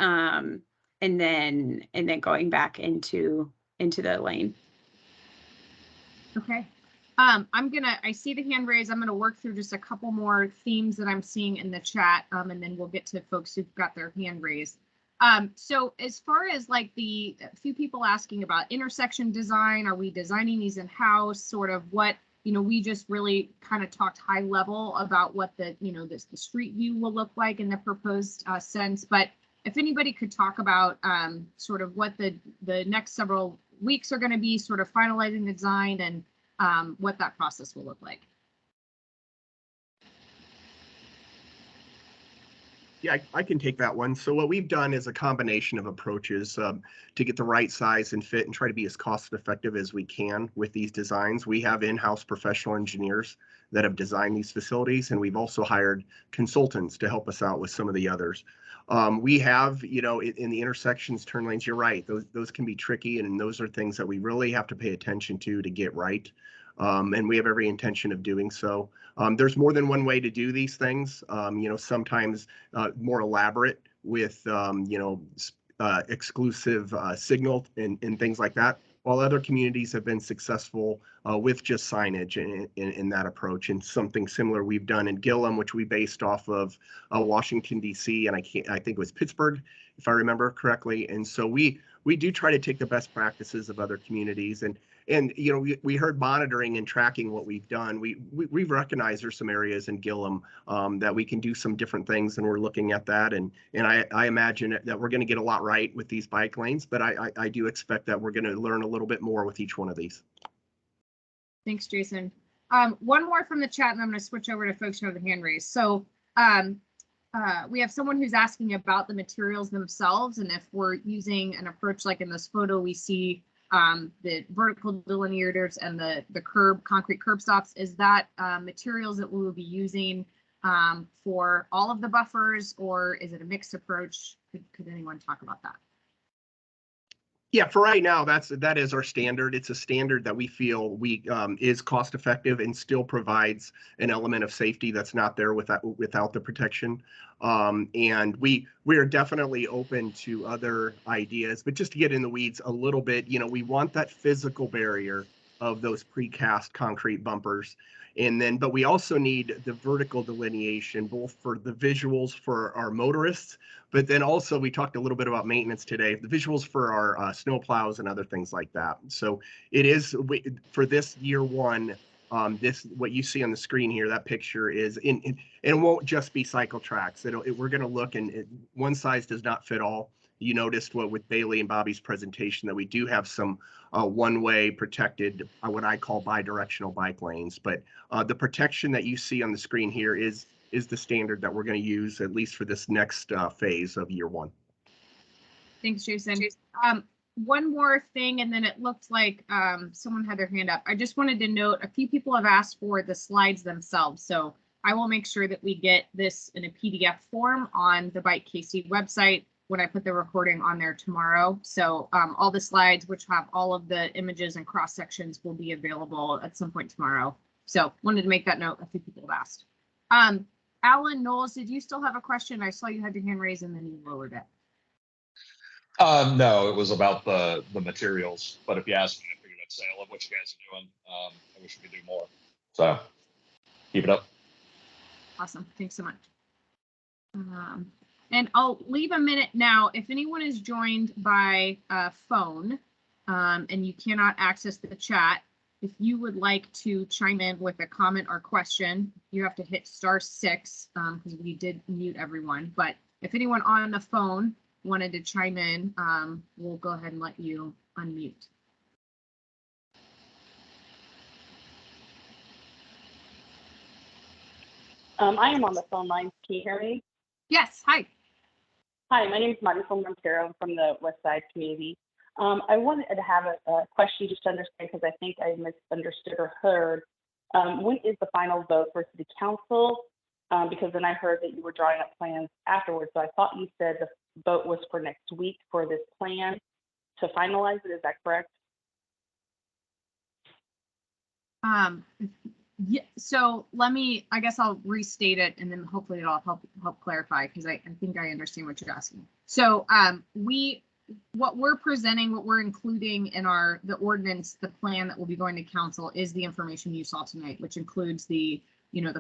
And then going back into the lane. Okay. I see the hand raised. I'm gonna work through just a couple more themes that I'm seeing in the chat, and then we'll get to folks who've got their hand raised. So as far as like a few people asking about intersection design, are we designing these in-house? Sort of what, we just really kind of talked high level about what the street view will look like in the proposed sense, but if anybody could talk about sort of what the next several weeks are going to be, sort of finalizing the design, and what that process will look like. Yeah, I can take that one. So what we've done is a combination of approaches to get the right size and fit and try to be as cost effective as we can with these designs. We have in-house professional engineers that have designed these facilities, and we've also hired consultants to help us out with some of the others. We have, in the intersections, turn lanes, you're right, those can be tricky, and those are things that we really have to pay attention to get right. And we have every intention of doing so. There's more than one way to do these things, sometimes more elaborate with, exclusive signal and things like that, while other communities have been successful with just signage in that approach. And something similar we've done in Gillum, which we based off of Washington, D.C., and I think it was Pittsburgh, if I remember correctly. And so we do try to take the best practices of other communities. And we heard monitoring and tracking what we've done. We recognize there's some areas in Gillum that we can do some different things, and we're looking at that. And I imagine that we're going to get a lot right with these bike lanes, but I do expect that we're going to learn a little bit more with each one of these. Thanks, Jason. One more from the chat, and I'm going to switch over to folks who have the hand raised. So we have someone who's asking about the materials themselves, and if we're using an approach like in this photo we see the vertical delineators and the concrete curb stops, is that materials that we will be using for all of the buffers, or is it a mixed approach? Could anyone talk about that? Yeah, for right now, that is our standard. It's a standard that we feel is cost effective and still provides an element of safety that's not there without the protection. And we are definitely open to other ideas, but just to get in the weeds a little bit, we want that physical barrier of those precast concrete bumpers. But we also need the vertical delineation, both for the visuals for our motorists, but then also we talked a little bit about maintenance today, the visuals for our snow plows and other things like that. So it is for this year one, what you see on the screen here, that picture is and it won't just be cycle tracks. We're going to look, and one size does not fit all. You noticed with Bailey and Bobby's presentation that we do have some one-way protected, what I call bi-directional bike lanes. But the protection that you see on the screen here is the standard that we're going to use, at least for this next phase of year one. Thanks, Jason. One more thing, and then it looked like someone had their hand up. I just wanted to note a few people have asked for the slides themselves. So I will make sure that we get this in a PDF form on the Bike KC website when I put the recording on there tomorrow. So all the slides, which have all of the images and cross sections, will be available at some point tomorrow. So wanted to make that note. A few people have asked. Alan Knowles, did you still have a question? I saw you had your hand raised and then you lowered it. No, it was about the materials. But if you asked me, I figured I'd say I love what you guys are doing. I wish we could do more. So keep it up. Awesome. Thanks so much. And I'll leave a minute now. If anyone is joined by phone and you cannot access the chat, if you would like to chime in with a comment or question, you have to hit *6 because we did mute everyone. But if anyone on the phone wanted to chime in, we'll go ahead and let you unmute. I am on the phone line. Can you hear me? Yes. Hi. Hi, my name is Marty from Montero. I'm from the West Side community. I wanted to have a question just to understand, because I think I misunderstood or heard. When is the final vote for City Council? Because then I heard that you were drawing up plans afterwards. So I thought you said the vote was for next week for this plan to finalize it. Is that correct? Yeah, so I guess I'll restate it and then hopefully it'll help clarify, because I think I understand what you're asking. So what we're presenting, what we're including in the ordinance, the plan that will be going to council is the information you saw tonight, which includes the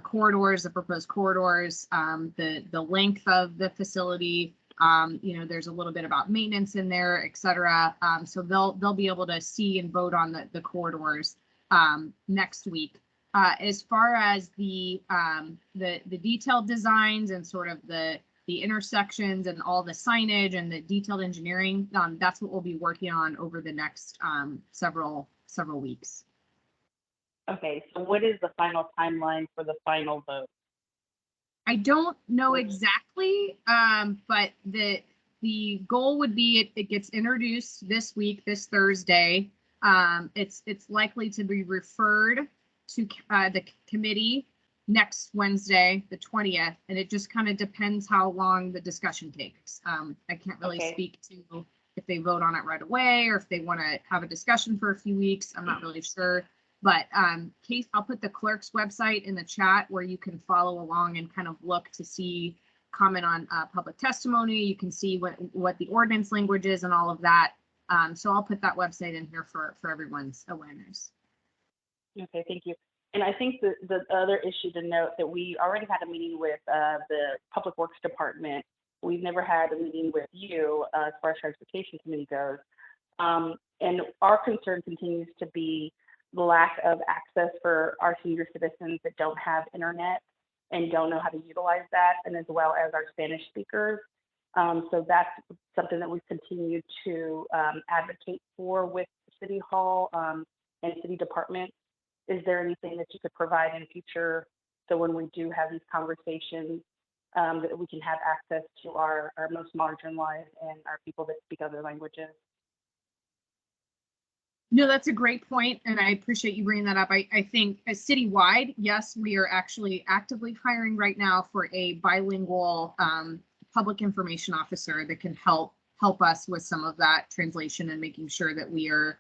corridors, the proposed corridors, the length of the facility. There's a little bit about maintenance in there, et cetera. So they'll be able to see and vote on the corridors next week. As far as the detailed designs and sort of the intersections and all the signage and the detailed engineering, that's what we'll be working on over the next several weeks. Okay, so what is the final timeline for the final vote? I don't know exactly, but the goal would be it gets introduced this week, this Thursday. It's likely to be referred to the committee next Wednesday, the 20th, and it just kind of depends how long the discussion takes. I can't really speak to if they vote on it right away or if they want to have a discussion for a few weeks. I'm not really sure, but I'll put the clerk's website in the chat where you can follow along and kind of look to see, comment on public testimony. You can see what the ordinance language is and all of that. So I'll put that website in here for everyone's awareness. Okay, thank you. And I think the other issue to note that we already had a meeting with the Public Works Department. We've never had a meeting with you as far as Transportation Committee goes. And our concern continues to be the lack of access for our senior citizens that don't have internet and don't know how to utilize that, and as well as our Spanish speakers. So that's something that we've continued to advocate for with City Hall and City Department. Is there anything that you could provide in the future so when we do have these conversations that we can have access to our most marginalized and our people that speak other languages? No, that's a great point, and I appreciate you bringing that up. I think as citywide, yes, we are actually actively hiring right now for a bilingual public information officer that can help help us with some of that translation and making sure that we are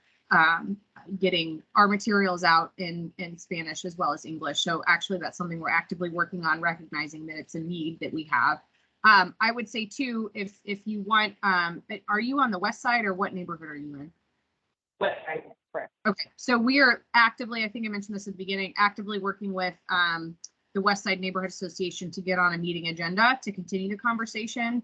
getting our materials out in Spanish as well as English. So actually that's something we're actively working on, recognizing that it's a need that we have. I would say too, if you want, are you on the west side or what neighborhood are you in? West side, correct. Okay, so we are actively, I think I mentioned this at the beginning, actively working with the West Side Neighborhood Association to get on a meeting agenda to continue the conversation.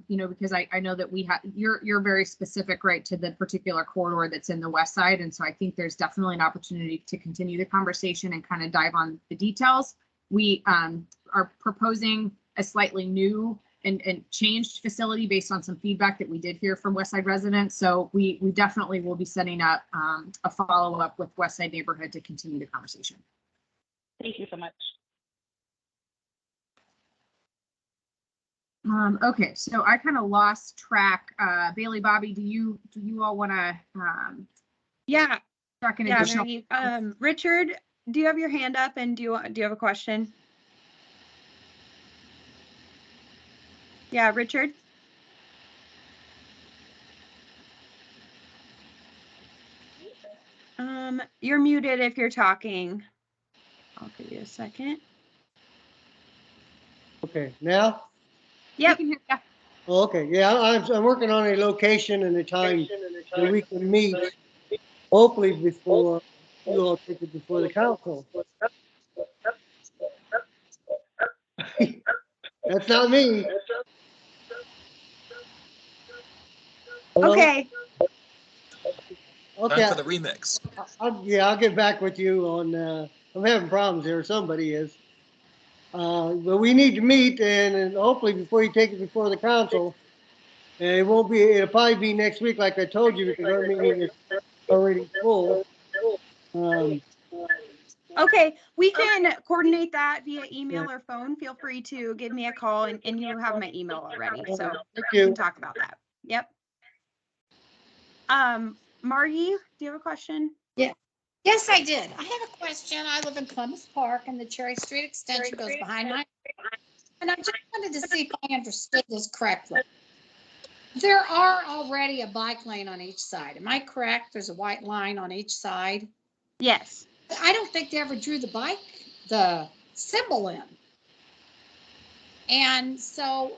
You know, because I know that we have, you're very specific, right, to the particular corridor that's in the west side. And so I think there's definitely an opportunity to continue the conversation and kind of dive on the details. We are proposing a slightly new and changed facility based on some feedback that we did hear from West Side residents. So we definitely will be setting up a follow-up with West Side Neighborhood to continue the conversation. Thank you so much. Okay, so I kind of lost track. Bailey, Bobby, do you all want to Yeah, track an yeah, additional? Mary. Richard, do you have your hand up and do you have a question? Yeah, Richard. You're muted if you're talking. I'll give you a second. Okay, now? Yep. We can hear ya. Oh, okay, yeah, I'm working on a location and a time that we can meet, hopefully before you all take it before the council. That's not me. Hello? Okay. Okay. Time for the remix. I'll get back with you on, I'm having problems here, somebody is. But we need to meet and hopefully before you take it before the council. And it'll probably be next week, like I told you, because our meeting is already full. Okay, we can coordinate that via email or phone. Feel free to give me a call and you have my email already, so we can talk about that. Yep. Margie, do you have a question? Yeah. Yes, I did. I have a question. I live in Columbus Park and the Cherry Street extension goes behind my, and I just wanted to see if I understood this correctly. There are already a bike lane on each side. Am I correct? There's a white line on each side. Yes. I don't think they ever drew the symbol in. And so,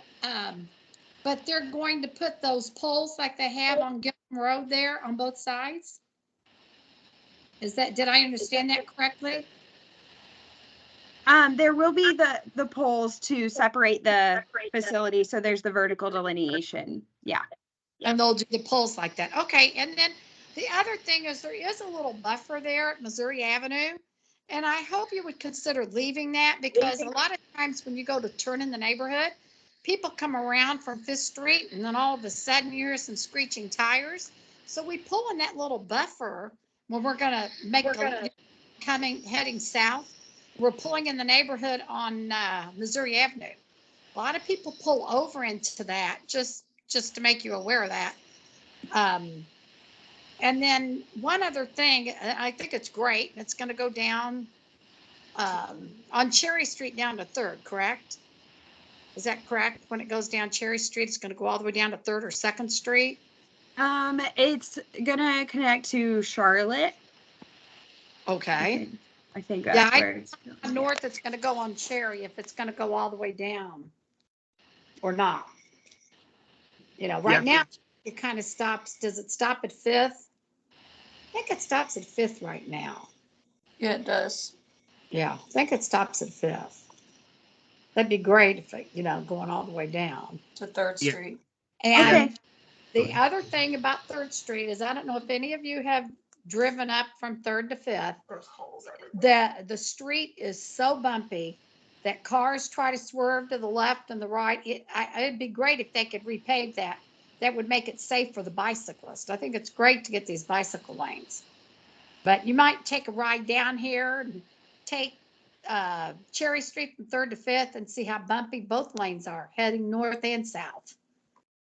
but they're going to put those poles like they have on Gilman Road there on both sides. Did I understand that correctly? There will be the poles to separate the facility, so there's the vertical delineation. Yeah. And they'll do the poles like that. Okay, and then the other thing is there is a little buffer there at Missouri Avenue. And I hope you would consider leaving that because a lot of times when you go to turn in the neighborhood, people come around from 5th Street and then all of a sudden you hear some screeching tires. So we pull in that little buffer when we're going to make heading south. We're pulling in the neighborhood on Missouri Avenue. A lot of people pull over into that just to make you aware of that. And then one other thing, I think it's great. It's going to go down on Cherry Street down to 3rd, correct? Is that correct? When it goes down Cherry Street, it's going to go all the way down to 3rd or 2nd Street? It's gonna connect to Charlotte. Okay. I think that's where it's going. North, it's going to go on Cherry if it's going to go all the way down or not. You know, right now it kind of stops. Does it stop at 5th? I think it stops at 5th right now. Yeah, it does. Yeah, I think it stops at 5th. That'd be great if it, going all the way down To 3rd Street. And the other thing about 3rd Street is I don't know if any of you have driven up from 3rd to 5th. The street is so bumpy that cars try to swerve to the left and the right. It'd be great if they could repave that. That would make it safe for the bicyclist. I think it's great to get these bicycle lanes. But you might take a ride down here and take Cherry Street from 3rd to 5th and see how bumpy both lanes are heading north and south.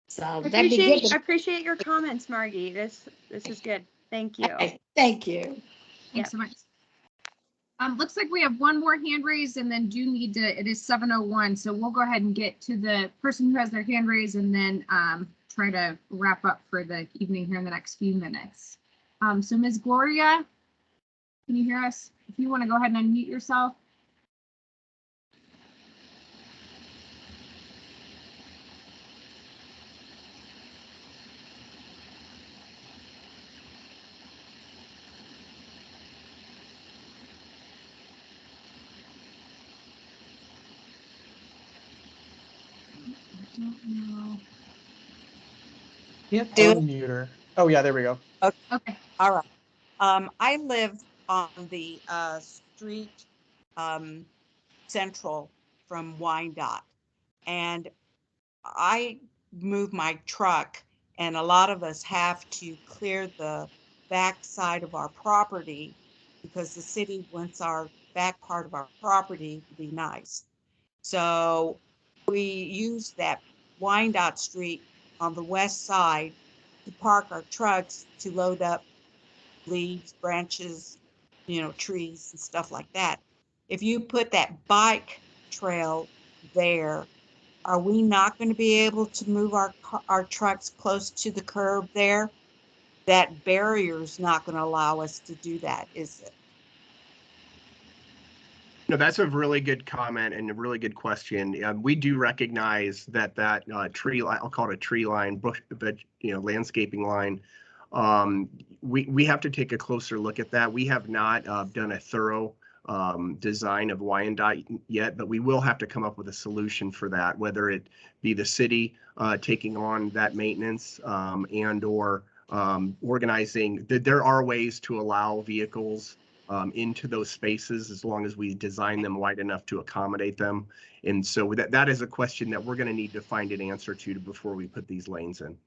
So that'd be good. I appreciate your comments, Margie. This is good. Thank you. Okay, thank you. Thanks so much. Looks like we have one more hand raised and then do need to, it is 7:01. So we'll go ahead and get to the person who has their hand raised and then try to wrap up for the evening here in the next few minutes. So Ms. Gloria, can you hear us? If you want to go ahead and unmute yourself. I don't know. Can't Do it. unmute her. Oh, yeah, there we go. Okay. All right. I live on the street central from Wyandotte, and I move my truck, and a lot of us have to clear the back side of our property because the city wants our back part of our property to be nice. So we use that Wyandotte Street on the west side to park our trucks to load up leaves, branches, trees and stuff like that. If you put that bike trail there, are we not going to be able to move our trucks close to the curb there? That barrier is not going to allow us to do that, is it? No, that's a really good comment and a really good question. We do recognize that tree line, I'll call it a tree line, bush, but landscaping line. We have to take a closer look at that. We have not done a thorough design of Wyandotte yet, but we will have to come up with a solution for that, whether it be the city taking on that maintenance and or organizing. There are ways to allow vehicles into those spaces as long as we design them wide enough to accommodate them. And so that is a question that we're going to need to find an answer to before we put these lanes in.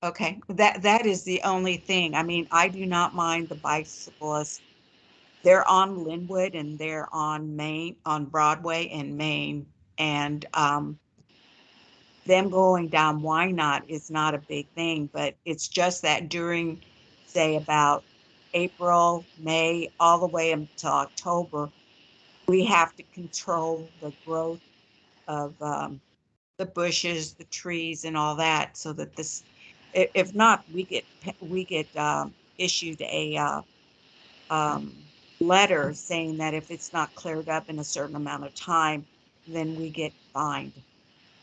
Okay, that is the only thing. I mean, I do not mind the bicyclists. They're on Linwood and they're on Broadway and Main, and them going down Wynot is not a big thing, but it's just that during, say, about April, May, all the way until October, we have to control the growth of the bushes, the trees, and all that, so that this, if not, we get issued a letter saying that if it's not cleared up in a certain amount of time, then we get fined.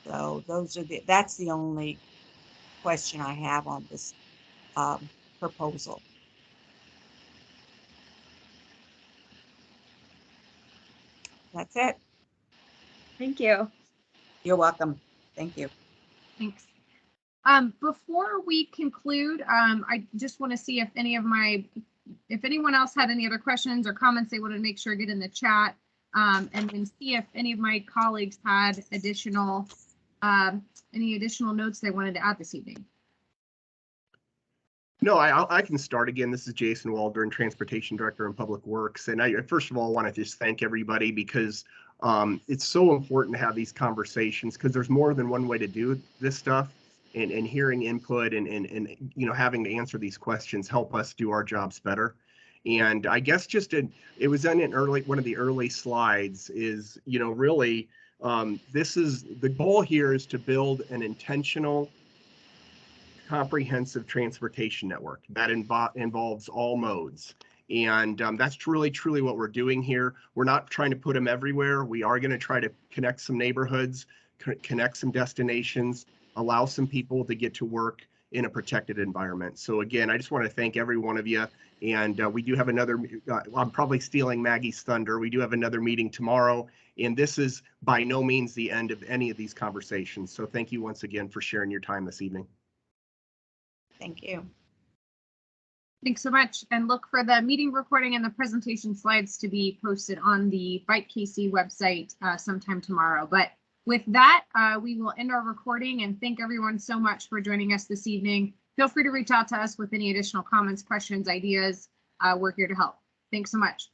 So that's the only question I have on this proposal. That's it. Thank you. You're welcome. Thank you. Thanks. Before we conclude, I just want to see if anyone else had any other questions or comments they wanted to make sure get in the chat, and then see if any of my colleagues had any additional notes they wanted to add this evening. No, I can start again. This is Jason Waldron, Transportation Director in Public Works. And I first of all want to just thank everybody because it's so important to have these conversations because there's more than one way to do this stuff, and hearing input and having to answer these questions help us do our jobs better. And I guess it was on one of the early slides is, really this is the goal here is to build an intentional comprehensive transportation network that involves all modes. And that's truly what we're doing here. We're not trying to put them everywhere. We are going to try to connect some neighborhoods, connect some destinations, allow some people to get to work in a protected environment. So again, I just want to thank every one of you. And we do have another, I'm probably stealing Maggie's thunder. We do have another meeting tomorrow. And this is by no means the end of any of these conversations. So thank you once again for sharing your time this evening. Thank you. Thanks so much. And look for the meeting recording and the presentation slides to be posted on the Bike KC website sometime tomorrow. But with that, we will end our recording and thank everyone so much for joining us this evening. Feel free to reach out to us with any additional comments, questions, ideas. We're here to help. Thanks so much.